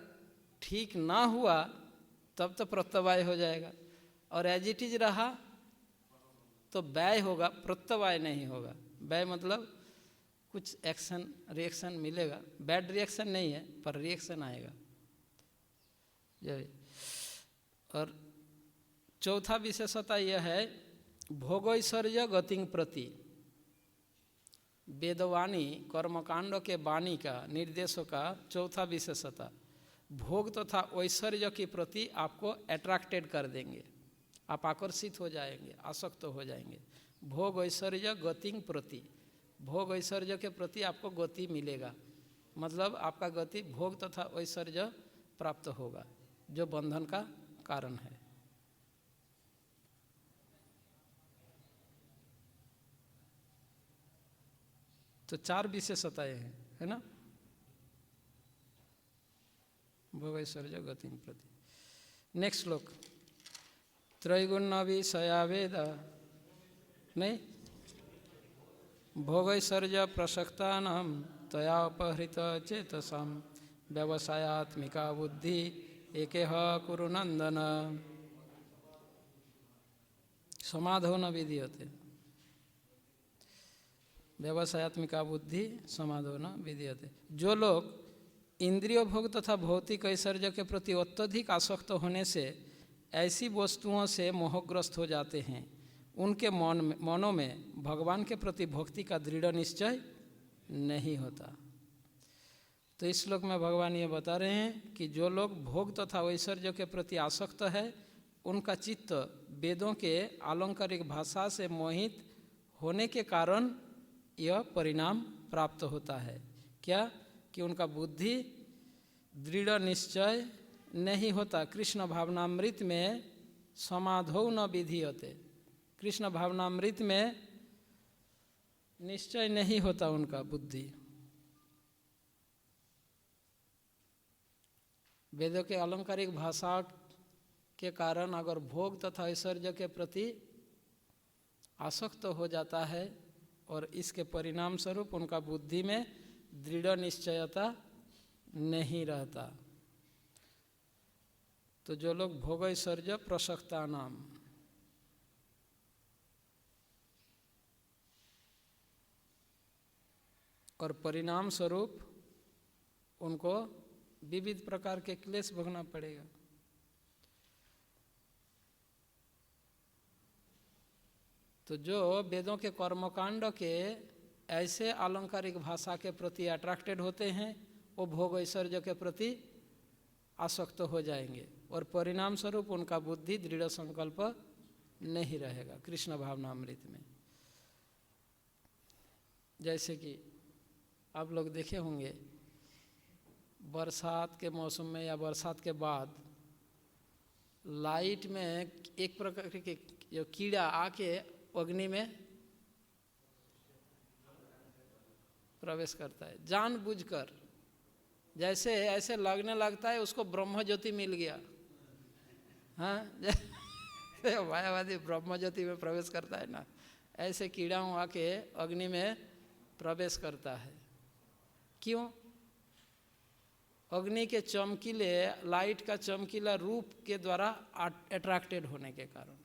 ठीक ना हुआ तब तो प्रत्यवाय हो जाएगा, और एज इट इज रहा तो व्यय होगा, प्रत्यवाय नहीं होगा। व्यय मतलब कुछ एक्शन रिएक्शन मिलेगा, बैड रिएक्शन नहीं है पर रिएक्शन आएगा। और चौथा विशेषता यह है भोगैश्वर्य गतिं प्रति, वेदवाणी कर्मकांड के वाणी का निर्देशों का चौथा विशेषता, भोग तथा ऐश्वर्य के प्रति आपको अट्रैक्टेड कर देंगे, आप आकर्षित हो जाएंगे, आसक्त हो जाएंगे। भोग ऐश्वर्य गतिं प्रति, भोग ऐश्वर्य के प्रति आपको गति मिलेगा, मतलब आपका गति भोग तथा ऐश्वर्य प्राप्त होगा, जो बंधन का कारण है। तो 4 विशेषताएं हैं, है ना, भोग ऐश्वर्य गतिं प्रति। नेक्स्ट श्लोक, त्रैगुण्य विषया वेद, नहीं, भोगैश्वर्य प्रसक्तानां तया अपहृत चेतसां व्यवसायात्मिका बुद्धि एकेह कुरु नंदन समाधो न विधीयते। व्यवसायात्मिका बुद्धि समाधो न विधीयते। जो लोग इंद्रिय भोग तथा भौतिक ऐश्वर्य के प्रति अत्यधिक आसक्त होने से ऐसी वस्तुओं से मोहग्रस्त हो जाते हैं, उनके मनों में भगवान के प्रति भक्ति का दृढ़ निश्चय नहीं होता। तो इस श्लोक में भगवान ये बता रहे हैं कि जो लोग भोग तथा ऐश्वर्य के प्रति आसक्त है, उनका चित्त वेदों के आलंकारिक भाषा से मोहित होने के कारण यह परिणाम प्राप्त होता है। क्या? कि उनका बुद्धि दृढ़ निश्चय नहीं होता। कृष्ण भावनामृत में समाधौ न विधीयते, कृष्ण भावनामृत में निश्चय नहीं होता उनका बुद्धि। वेदों के अलंकारिक भाषा के कारण अगर भोग तथा ऐश्वर्य के प्रति आसक्त हो जाता है और इसके परिणाम स्वरूप उनका बुद्धि में दृढ़ निश्चयता नहीं रहता, तो जो लोग भोग ऐश्वर्य प्रसक्ता नाम, और परिणाम स्वरूप उनको विविध प्रकार के क्लेश भोगना पड़ेगा। तो जो वेदों के कर्मकांड के ऐसे अलंकारिक भाषा के प्रति अट्रैक्टेड होते हैं, वो भोग ऐश्वर्य के प्रति आसक्त हो जाएंगे और परिणाम स्वरूप उनका बुद्धि दृढ़ संकल्प नहीं रहेगा कृष्ण भावनामृत में। जैसे कि आप लोग देखे होंगे बरसात के मौसम में या बरसात के बाद लाइट में एक प्रकार के जो कीड़ा आके अग्नि में प्रवेश करता है जानबूझकर, जैसे ऐसे लगने लगता है उसको ब्रह्म ज्योति मिल गया। हाँ, मायावादी ब्रह्म ज्योति में प्रवेश करता है ना, ऐसे कीड़ाओं आके अग्नि में प्रवेश करता है। क्यों? अग्नि के चमकीले, लाइट का चमकीला रूप के द्वारा अट्रैक्टेड होने के कारण।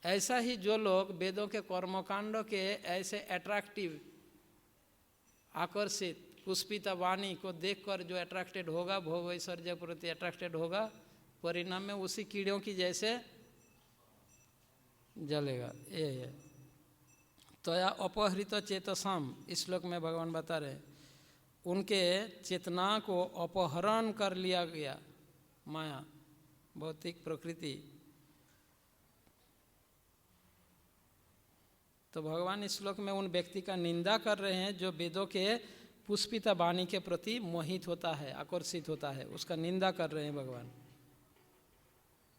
ऐसा ही जो लोग वेदों के कर्मकांड के ऐसे अट्रैक्टिव, आकर्षित, पुष्पिता वाणी को देखकर जो अट्रैक्टेड होगा, भोग ऐश्वर्य प्रति अट्रैक्टेड होगा, परिणाम में उसी कीड़ों की जैसे जलेगा। ये है तया अपहृत चेतसाम, इस श्लोक में भगवान बता रहे उनके चेतना को अपहरण कर लिया गया माया, भौतिक प्रकृति। तो भगवान इस श्लोक में उन व्यक्ति का निंदा कर रहे हैं जो वेदों के पुष्पिता वाणी के प्रति मोहित होता है, आकर्षित होता है, उसका निंदा कर रहे हैं भगवान।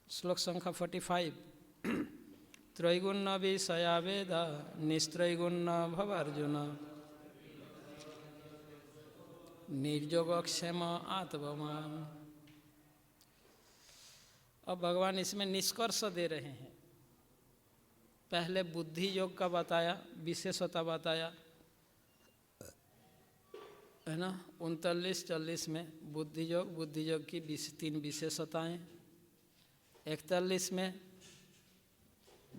श्लोक संख्या 45। त्रैगुण्य विषया वेद निस्त्रैगुण्य भव अर्जुन निर्योगक्षेम आत्मवान। अब भगवान इसमें निष्कर्ष दे रहे हैं। पहले बुद्धि योग का बताया, विशेषता बताया है ना, 39-40 में बुद्धि योग की 3 विशेषताएं, 41 में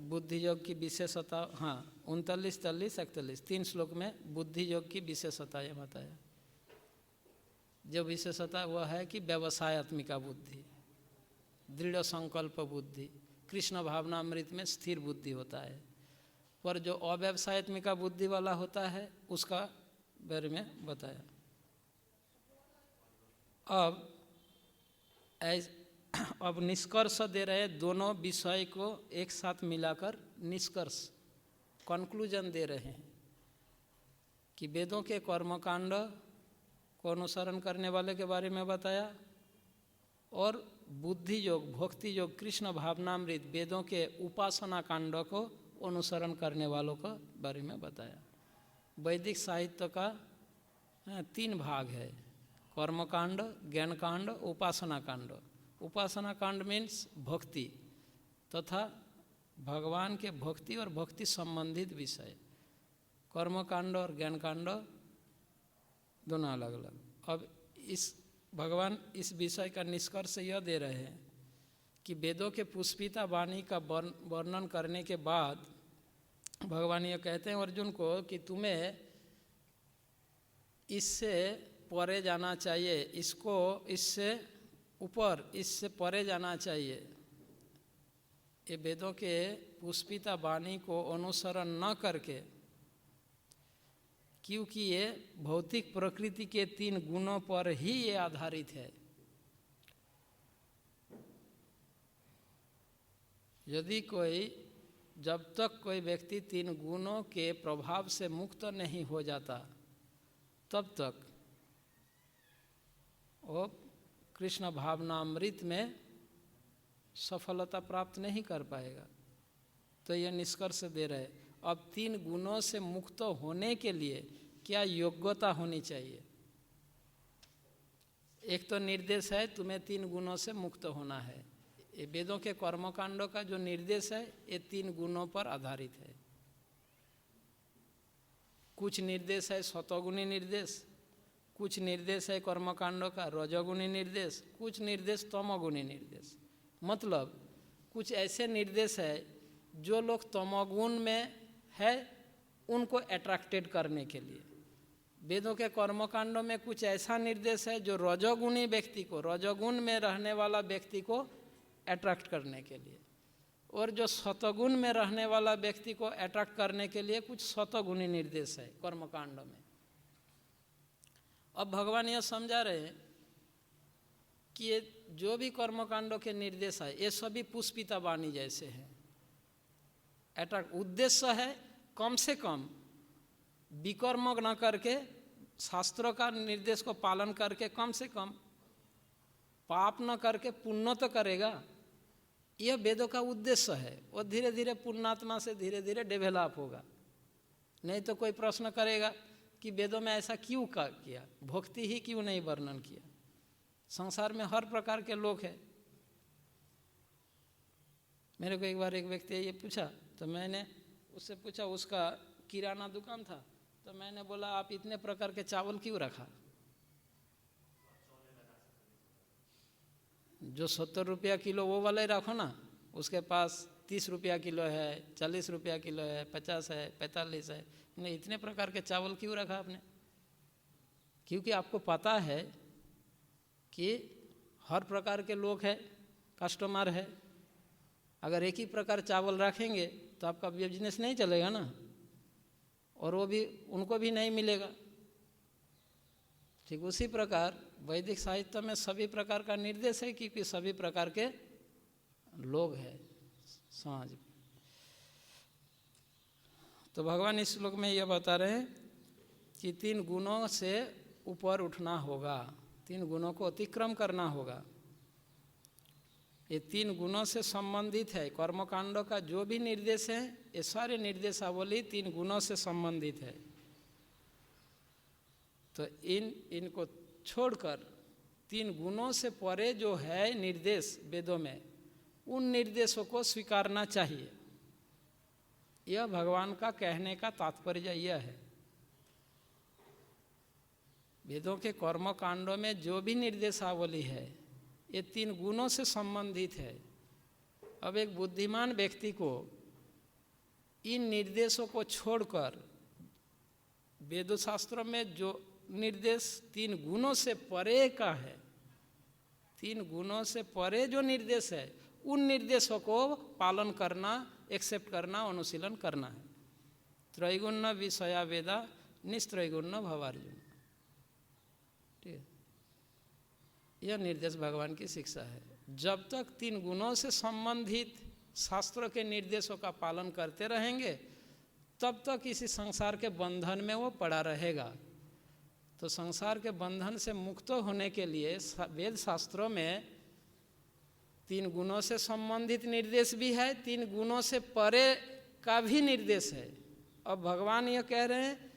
बुद्धि योग की विशेषता, हाँ 39, 40, 41 3 श्लोक में बुद्धि योग की विशेषताएं बताया। जो विशेषता वह है कि व्यवसायत्मिका बुद्धि, दृढ़ संकल्प बुद्धि, कृष्ण भावनामृत में स्थिर बुद्धि होता है। पर जो अव्यवसायत्मिका बुद्धि वाला होता है उसका बारे में बताया। अब निष्कर्ष दे रहे, दोनों विषय को एक साथ मिलाकर निष्कर्ष, कंक्लूजन दे रहे हैं कि वेदों के कर्मकांड को अनुसरण करने वाले के बारे में बताया और बुद्धि योग, भक्ति योग, कृष्ण भावनामृत, वेदों के उपासना कांड को अनुसरण करने वालों का बारे में बताया। वैदिक साहित्य का 3 भाग है, कर्मकांड, ज्ञान कांड, उपासना कांड। उपासना कांड मीन्स भक्ति तथा भगवान के भक्ति और भक्ति संबंधित विषय। कर्मकांड और ज्ञान कांड दोनों अलग अलग। अब भगवान इस विषय का निष्कर्ष यह दे रहे हैं कि वेदों के पुष्पिता वाणी का वर्णन करने के बाद भगवान ये कहते हैं अर्जुन को कि तुम्हें इससे परे जाना चाहिए, इसको इससे ऊपर, इससे परे जाना चाहिए। ये वेदों के पुष्पिता वाणी को अनुसरण न करके, क्योंकि ये भौतिक प्रकृति के 3 गुणों पर ही ये आधारित है। यदि जब तक कोई व्यक्ति 3 गुणों के प्रभाव से मुक्त नहीं हो जाता तब तक वो कृष्ण भावनामृत में सफलता प्राप्त नहीं कर पाएगा। तो यह निष्कर्ष दे रहे, अब 3 गुणों से मुक्त होने के लिए क्या योग्यता होनी चाहिए। एक तो निर्देश है तुम्हें 3 गुणों से मुक्त होना है। ये वेदों के कर्मकांडों का जो निर्देश है ये 3 गुणों पर आधारित है। कुछ निर्देश है सतोगुणी निर्देश, कुछ निर्देश है कर्मकांडों का रजोगुणी निर्देश, कुछ निर्देश तमोगुणी निर्देश। मतलब कुछ ऐसे निर्देश है जो लोग तमोगुण में है उनको अट्रैक्टेड करने के लिए। वेदों के कर्मकांडों में कुछ ऐसा निर्देश है जो रजोगुणी व्यक्ति को, रजोगुण में रहने वाला व्यक्ति को अट्रैक्ट करने के लिए, और जो सतोगुण में रहने वाला व्यक्ति को अट्रैक्ट करने के लिए कुछ सतोगुणी निर्देश है कर्मकांडों में। अब भगवान यह समझा रहे हैं कि ये जो भी कर्मकांडों के निर्देश है ये सभी पुष्पिता वाणी जैसे हैं। अट्रैक्ट उद्देश्य है कम से कम विकर्म न करके, शास्त्रों का निर्देश को पालन करके कम से कम पाप न करके पुण्य तो करेगा। यह वेदों का उद्देश्य है। और धीरे धीरे पुण्यात्मा से धीरे धीरे डेवलप होगा। नहीं तो कोई प्रश्न करेगा कि वेदों में ऐसा क्यों किया, भक्ति ही क्यों नहीं वर्णन किया। संसार में हर प्रकार के लोग हैं। मेरे को एक बार एक व्यक्ति ये पूछा तो मैंने उससे पूछा, उसका किराना दुकान था, तो मैंने बोला आप इतने प्रकार के चावल क्यों रखा। जो 70 रुपया किलो वो वाले रखो ना, उसके पास 30 रुपया किलो है, 40 रुपया किलो है, 50 है, 45 है, नहीं इतने प्रकार के चावल क्यों रखा आपने। क्योंकि आपको पता है कि हर प्रकार के लोग हैं, कस्टमर है। अगर एक ही प्रकार चावल रखेंगे तो आपका बिजनेस नहीं चलेगा ना। और वो भी उनको भी नहीं मिलेगा। ठीक उसी प्रकार वैदिक साहित्य में सभी प्रकार का निर्देश है, क्योंकि सभी प्रकार के लोग हैं समाज में। तो भगवान इस श्लोक में यह बता रहे हैं कि 3 गुणों से ऊपर उठना होगा, 3 गुणों को अतिक्रम करना होगा। ये 3 गुणों से संबंधित है। कर्मकांडों का जो भी निर्देश है, ये सारे निर्देशावली 3 गुणों से संबंधित है। तो इनको छोड़कर 3 गुणों से परे जो है निर्देश वेदों में, उन निर्देशों को स्वीकारना चाहिए। यह भगवान का कहने का तात्पर्य यह है। वेदों के कर्म कांडों में जो भी निर्देशावली है, ये 3 गुणों से संबंधित है। अब एक बुद्धिमान व्यक्ति को इन निर्देशों को छोड़कर वेद शास्त्रों में जो निर्देश 3 गुणों से परे का है, 3 गुणों से परे जो निर्देश है, उन निर्देशों को पालन करना, एक्सेप्ट करना, अनुशीलन करना है। त्रैगुण्य विषया वेदा निस्त्रैगुण्य भवार्जुन। ठीक है, यह निर्देश भगवान की शिक्षा है। जब तक 3 गुणों से संबंधित शास्त्रों के निर्देशों का पालन करते रहेंगे, तब तक इसी संसार के बंधन में वो पड़ा रहेगा। तो संसार के बंधन से मुक्त होने के लिए वेद शास्त्रों में 3 गुणों से संबंधित निर्देश भी है, 3 गुणों से परे का भी निर्देश है। अब भगवान ये कह रहे हैं,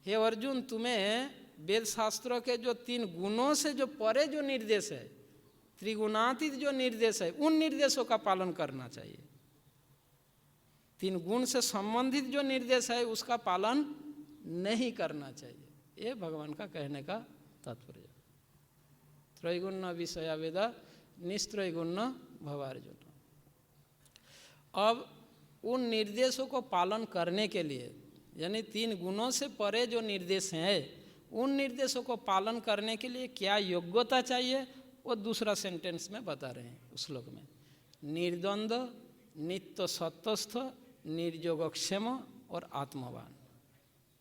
हे अर्जुन, तुम्हें वेद शास्त्रों के जो 3 गुणों से जो परे जो निर्देश है, त्रिगुणातीत जो निर्देश है, उन निर्देशों का पालन करना चाहिए। 3 गुण से संबंधित जो निर्देश है, उसका पालन नहीं करना चाहिए। ये भगवान का कहने का तात्पर्य। त्रैगुण्य विषया वेदा निस्त्रैगुण्य भवार्जुन। अब उन निर्देशों को पालन करने के लिए, यानी 3 गुणों से परे जो निर्देश हैं, उन निर्देशों को पालन करने के लिए क्या योग्यता चाहिए, वो दूसरा सेंटेंस में बता रहे हैं उस श्लोक में। निर्द्वंद्व, नित्य सत्वस्थ, निर्योगक्षेम और आत्मवान,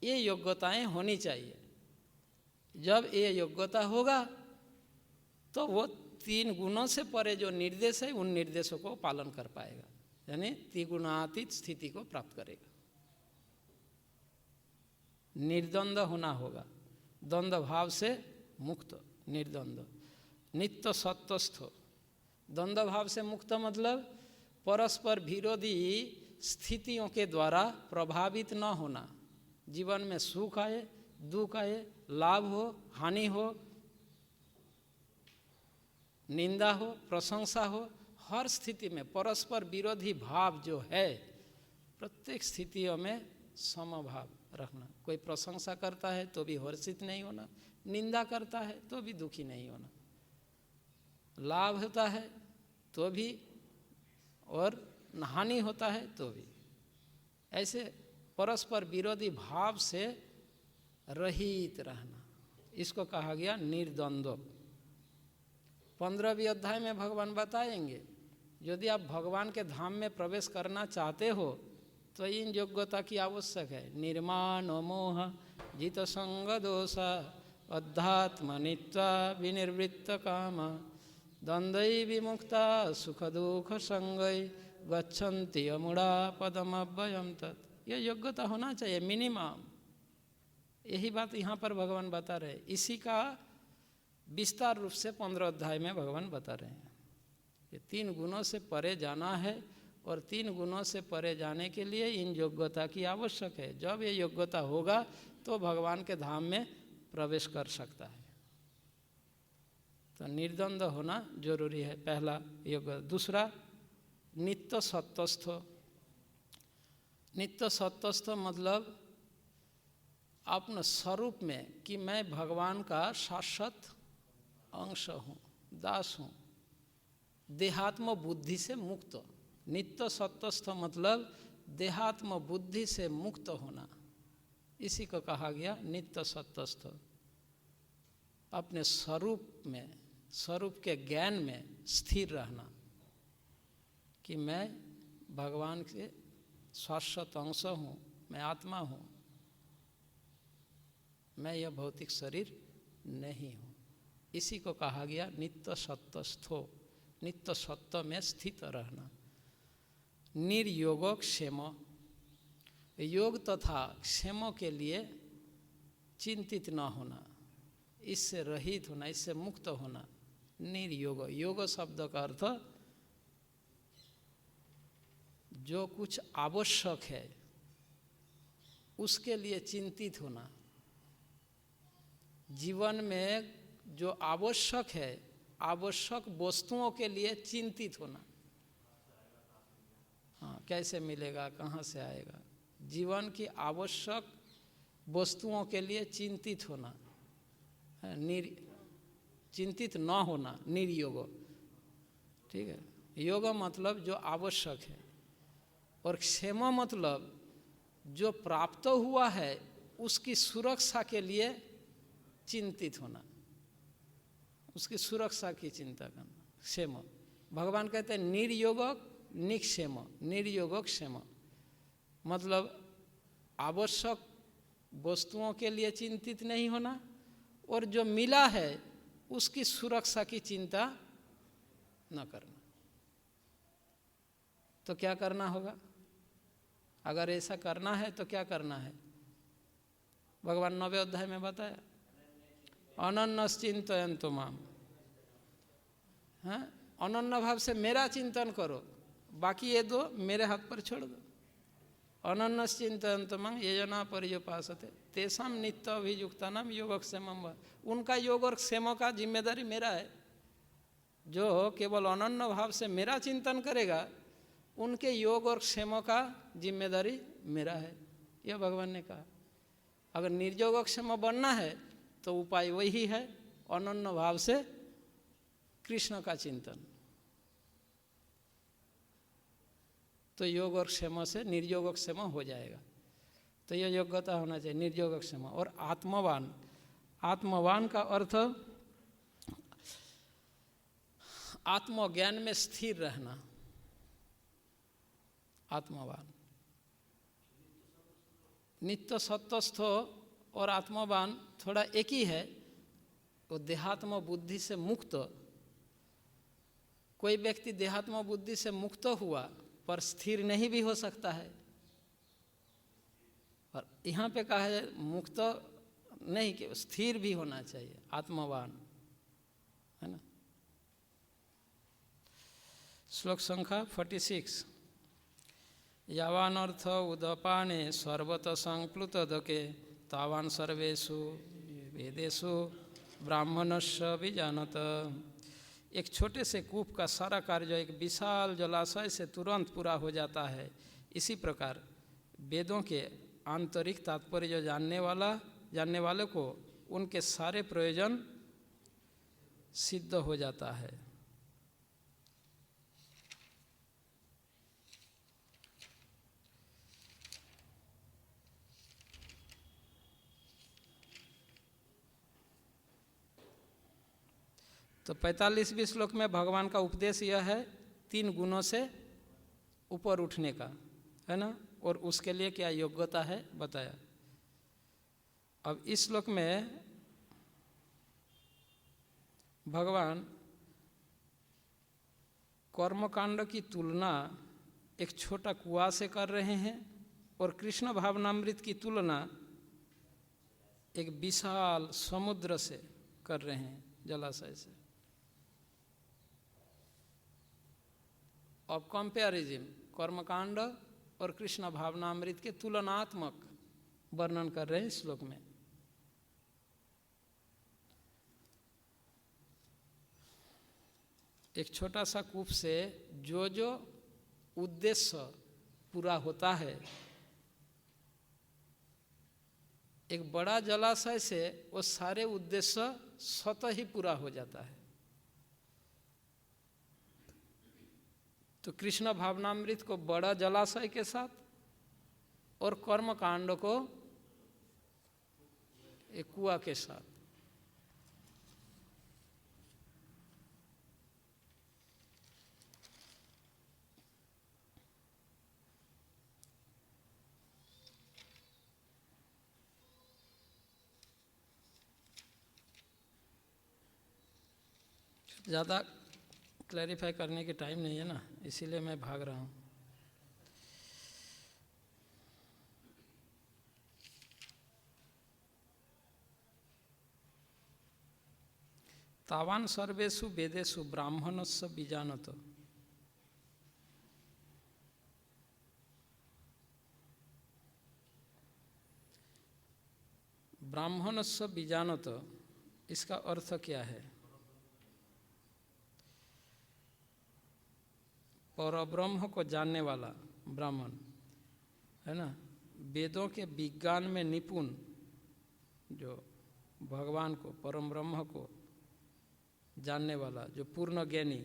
ये योग्यताएं होनी चाहिए। जब ये योग्यता होगा तो वो 3 गुणों से परे जो निर्देश है, उन निर्देशों को पालन कर पाएगा, यानी त्रिगुणातीत स्थिति को प्राप्त करेगा। निर्द्वंद्व होना होगा, द्वंद्व भाव से मुक्त, निर्द्वंद्व। नित्य सत्वस्थ, द्वंद्व भाव से मुक्त मतलब परस्पर विरोधी स्थितियों के द्वारा प्रभावित न होना। जीवन में सुख आए, दुख आए, लाभ हो, हानि हो, निंदा हो, प्रशंसा हो, हर स्थिति में परस्पर विरोधी भाव जो है, प्रत्येक स्थितियों में समभाव रखना। कोई प्रशंसा करता है तो भी हर्षित नहीं होना, निंदा करता है तो भी दुखी नहीं होना, लाभ होता है तो भी और हानि होता है तो भी, ऐसे परस्पर विरोधी भाव से रहित रहना, इसको कहा गया निर्द्वंद्व। 15वें अध्याय में भगवान बताएंगे, यदि आप भगवान के धाम में प्रवेश करना चाहते हो तो इन योग्यता की आवश्यक है। निर्माण मोह जित संग दोष अध्यात्म नित्या विनिर्वृत्त काम द्वंद्वै विमुक्ता सुख दुख संगै गच्छन्ति अमूढ़ा पदमव्ययम् तत्। यह योग्यता होना चाहिए मिनिमम। यही बात यहाँ पर भगवान बता रहे हैं। इसी का विस्तार रूप से 15 अध्याय में भगवान बता रहे हैं। ये 3 गुणों से परे जाना है, और 3 गुणों से परे जाने के लिए इन योग्यता की आवश्यक है। जब ये योग्यता होगा तो भगवान के धाम में प्रवेश कर सकता है। तो निर्द्वंद्व होना जरूरी है, पहला योग्य। दूसरा नित्य सत्वस्थ। नित्य सत्वस्थ मतलब अपने स्वरूप में कि मैं भगवान का शाश्वत अंश हूँ, दास हूँ, देहात्म बुद्धि से मुक्त। नित्य सत्वस्थ मतलब देहात्म बुद्धि से मुक्त होना, इसी को कहा गया नित्य सत्वस्थ। अपने स्वरूप में, स्वरूप के ज्ञान में स्थिर रहना कि मैं भगवान के शाश्वत अंश हूँ, मैं आत्मा हूँ, मैं यह भौतिक शरीर नहीं हूँ। इसी को कहा गया नित्य सत्वस्थो, नित्य सत्व में स्थित रहना। निर्योगो क्षेम, योग तथा क्षेम के लिए चिंतित न होना, इससे रहित होना, इससे मुक्त होना। निर्योग, योग शब्द का अर्थ जो कुछ आवश्यक है उसके लिए चिंतित होना। जीवन में जो आवश्यक है, आवश्यक वस्तुओं के लिए चिंतित होना। हाँ, कैसे मिलेगा, कहाँ से आएगा, जीवन की आवश्यक वस्तुओं के लिए चिंतित होना। चिंतित न होना, निर्योग। ठीक है, योग मतलब जो आवश्यक है, और क्षेम मतलब जो प्राप्त हुआ है उसकी सुरक्षा के लिए चिंतित होना, उसकी सुरक्षा की चिंता करना, क्षेम। भगवान कहते हैं निर्योग निक्षेम, निर्योग क्षेम, मतलब आवश्यक वस्तुओं के लिए चिंतित नहीं होना, और जो मिला है उसकी सुरक्षा की चिंता न करना। तो क्या करना होगा? अगर ऐसा करना है तो क्या करना है? भगवान 9वें अध्याय में बताया, अनन्यश्चिन्तयन्तु माम। हाँ, अनन्य भाव से मेरा चिंतन करो, बाकी ये दो मेरे हाथ पर छोड़ दो। अनन्यश्चिन्तयन्तु माम ये जना पर्युपासते तेषां नित्य अभियुक्तानां योगक्षेमं वा। उनका योग और क्षेम का जिम्मेदारी मेरा है। जो केवल अनन्य भाव से मेरा चिंतन करेगा उनके योग और क्षेम का जिम्मेदारी मेरा है, यह भगवान ने कहा। अगर निर्योग क्षेम बनना है तो उपाय वही है, अनन्य भाव से कृष्ण का चिंतन। तो योग और क्षेम से निर्योग क्षेम हो जाएगा। तो यह योग्यता होना चाहिए, निर्योग क्षेम। और आत्मवान, आत्मवान का अर्थ आत्मज्ञान में स्थिर रहना। आत्मवान, नित्य सत्वस्थ और आत्मवान थोड़ा एक ही है। वो देहात्म बुद्धि से मुक्त, कोई व्यक्ति देहात्म बुद्धि से मुक्त हुआ पर स्थिर नहीं भी हो सकता है। और यहाँ पे कहा है मुक्त नहीं कि स्थिर भी होना चाहिए, आत्मवान, है ना। श्लोक संख्या 46। यावान अर्थ उदपाने सर्वत संप्लुतदके तावान सर्वेषु वेदेषु ब्राह्मणस्य विजानत। एक छोटे से कूप का सारा कार्य एक विशाल जलाशय से तुरंत पूरा हो जाता है, इसी प्रकार वेदों के आंतरिक तात्पर्य जानने वाले को उनके सारे प्रयोजन सिद्ध हो जाता है। तो 45वें श्लोक में भगवान का उपदेश यह है 3 गुणों से ऊपर उठने का, है ना, और उसके लिए क्या योग्यता है बताया। अब इस श्लोक में भगवान कर्मकांड की तुलना एक छोटा कुआं से कर रहे हैं और कृष्ण भावनामृत की तुलना एक विशाल समुद्र से कर रहे हैं, जलाशय से। अब कंपेरिजन, कर्मकांड और कृष्ण भावनामृत के तुलनात्मक वर्णन कर रहे हैं इस श्लोक में। एक छोटा सा कूप से जो जो उद्देश्य पूरा होता है, एक बड़ा जलाशय से वो सारे उद्देश्य स्वतः ही पूरा हो जाता है। तो कृष्ण भावनामृत को बड़ा जलाशय के साथ और कर्म कांड को एक कुआं के साथ। ज़्यादा क्लैरिफाई करने की टाइम नहीं है ना, इसीलिए मैं भाग रहा हूँ। तावान सर्वेषु वेदेषु ब्राह्मणस्य बीजानत। ब्राह्मणस्य बीजानत, इसका अर्थ क्या है? परब्रह्म को जानने वाला ब्राह्मण है ना, वेदों के विज्ञान में निपुण, जो भगवान को, परम ब्रह्म को जानने वाला, जो पूर्ण ज्ञानी,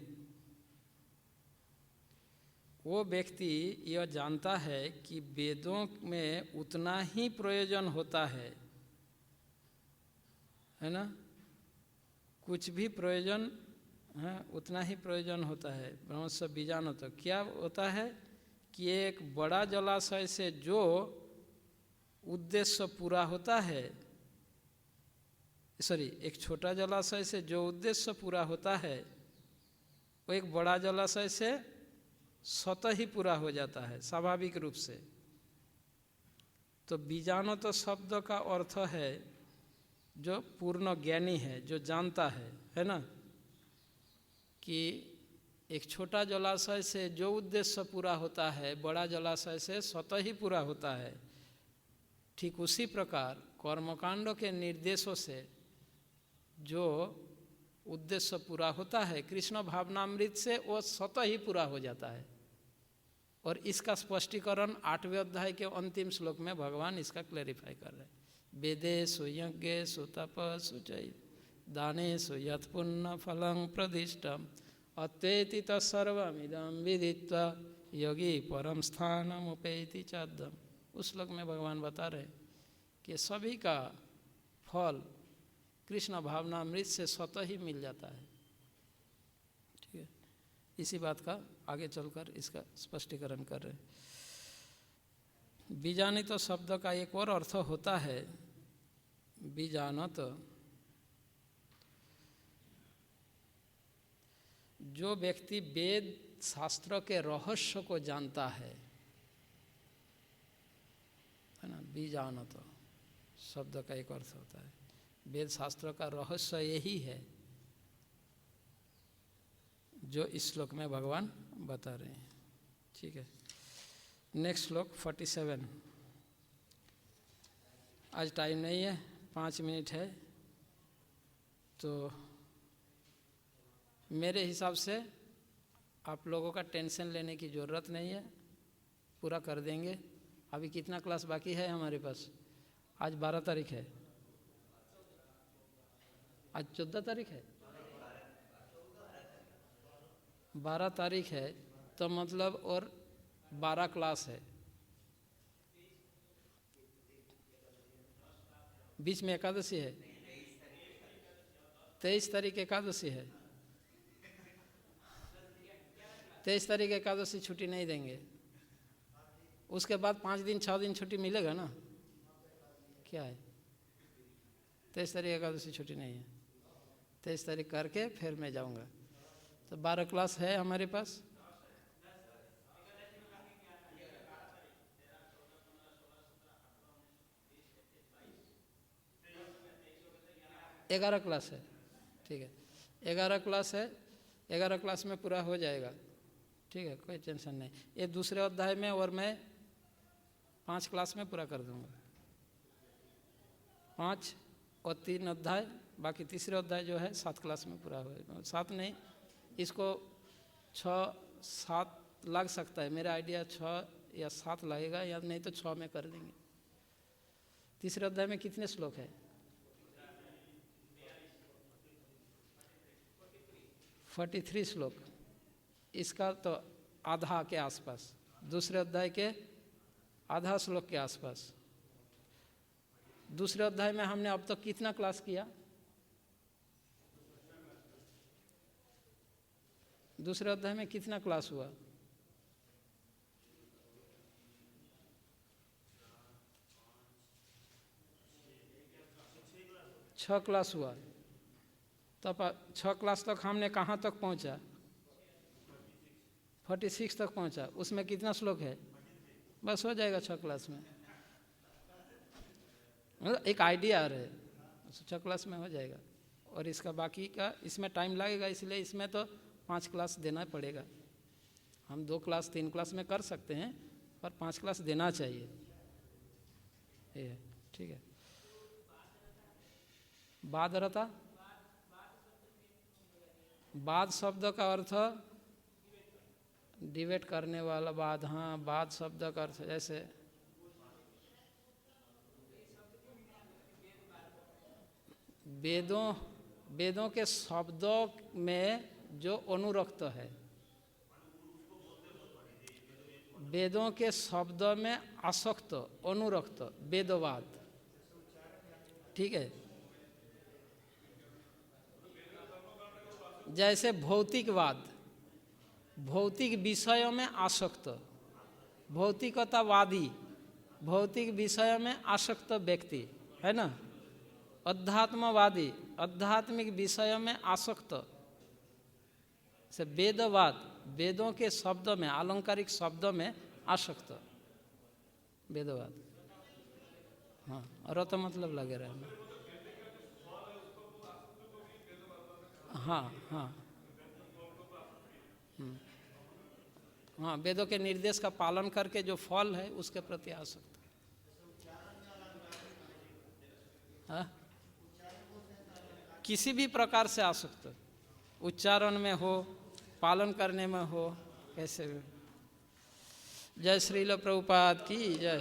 वो व्यक्ति यह जानता है कि वेदों में उतना ही प्रयोजन होता है ना, कुछ भी प्रयोजन है उतना ही प्रयोजन होता है। ब्रह्मस्य बीजानत क्या होता है कि एक बड़ा जलाशय से जो उद्देश्य पूरा होता है, एक छोटा जलाशय से जो उद्देश्य पूरा होता है, वो एक बड़ा जलाशय से स्वतः ही पूरा हो जाता है, स्वाभाविक रूप से। तो बीजानत शब्द का अर्थ है जो पूर्ण ज्ञानी है, जो जानता है ना, कि एक छोटा जलाशय से जो उद्देश्य पूरा होता है, बड़ा जलाशय से स्वतः ही पूरा होता है। ठीक उसी प्रकार कर्मकांड के निर्देशों से जो उद्देश्य पूरा होता है कृष्ण भावनामृत से, वो स्वतः ही पूरा हो जाता है। और इसका स्पष्टीकरण 8वें अध्याय के अंतिम श्लोक में भगवान इसका क्लैरिफाई कर रहे हैं। वेदेषु यज्ञेषु तपस्सु च दानेषु यत् पुण्य फलं प्रदिष्टम् अत्वेति तत्सर्वमिदं विदित्वा योगी परम स्थानमुपैति चाद्यम्। उस श्लोक में भगवान बता रहे कि सभी का फल कृष्ण भावनामृत से स्वतः ही मिल जाता है। ठीक है, इसी बात का आगे चलकर इसका स्पष्टीकरण कर रहे। बीजानित शब्द का एक और अर्थ होता है, बीजानत जो व्यक्ति वेद शास्त्र के रहस्य को जानता है ना, बीजानत शब्द का एक अर्थ होता है, वेद शास्त्र का रहस्य यही है जो इस श्लोक में भगवान बता रहे हैं। ठीक है, नेक्स्ट श्लोक 47। आज टाइम नहीं है, 5 मिनट है, तो मेरे हिसाब से आप लोगों का टेंशन लेने की ज़रूरत नहीं है, पूरा कर देंगे। अभी कितना क्लास बाकी है हमारे पास? आज 12 तारीख है, आज 14 तारीख है, 12 तारीख है, तो मतलब और 12 क्लास है। बीच में एकादशी है, 23 तारीख एकादशी है। 23 तारीख एकादशी छुट्टी नहीं देंगे, उसके बाद 5 दिन 6 दिन छुट्टी मिलेगा ना, क्या है? 23 तारीख एकादशी छुट्टी नहीं है, 23 तारीख करके फिर मैं जाऊंगा। तो 12 क्लास है हमारे पास। ग्यारह क्लास है, ठीक है, 11 क्लास है, 11 क्लास में पूरा हो जाएगा। ठीक है, कोई टेंशन नहीं। ये दूसरे अध्याय में और मैं 5 क्लास में पूरा कर दूंगा, 5 और 3 अध्याय, बाकी तीसरे अध्याय जो है 7 क्लास में पूरा होगा। 7 नहीं, इसको 6-7 लग सकता है, मेरा आइडिया 6 या 7 लगेगा, या नहीं तो 6 में कर देंगे। तीसरे अध्याय में कितने श्लोक है? 43 श्लोक, इसका तो आधा के आसपास, दूसरे अध्याय के आधा श्लोक के आसपास। दूसरे अध्याय में हमने अब तक कितना क्लास किया? दूसरे अध्याय में कितना क्लास हुआ? 6 क्लास हुआ। तब 6 क्लास तक हमने कहाँ तक पहुँचा? 46 तक पहुँचा। उसमें कितना श्लोक है? बस हो जाएगा 6 क्लास में। मतलब एक आइडिया आ रहा है, 6 क्लास में हो जाएगा। और इसका बाकी का इसमें टाइम लगेगा, इसलिए इसमें तो 5 क्लास देना पड़ेगा। हम 2 क्लास 3 क्लास में कर सकते हैं, पर 5 क्लास देना चाहिए। ये ठीक है। बादरता, बाद शब्द का अर्थ डिबेट करने वाला बाद। हाँ, बाद शब्द का अर्थ जैसे वेदों के शब्दों में जो अनुरक्त है, वेदों के शब्दों में आसक्त अनुरक्त वेदवाद, ठीक है। जैसे भौतिकवाद, भौतिक विषयों में आसक्त, भौतिकतावादी, भौतिक विषयों में आसक्त व्यक्ति है ना। अध्यात्मवादी, आध्यात्मिक विषयों में आसक्त से वेदवाद, वेदों के शब्दों में, अलंकारिक शब्दों में आसक्त वेदवाद। हाँ, रत मतलब लगे रहना। हाँ हाँ हाँ, वेदों के निर्देश का पालन करके जो फल है उसके प्रति आसक्त। हाँ, किसी भी प्रकार से आसक्त, उच्चारण में हो, पालन करने में हो, कैसे भी। जय श्रील प्रभुपाद की जय।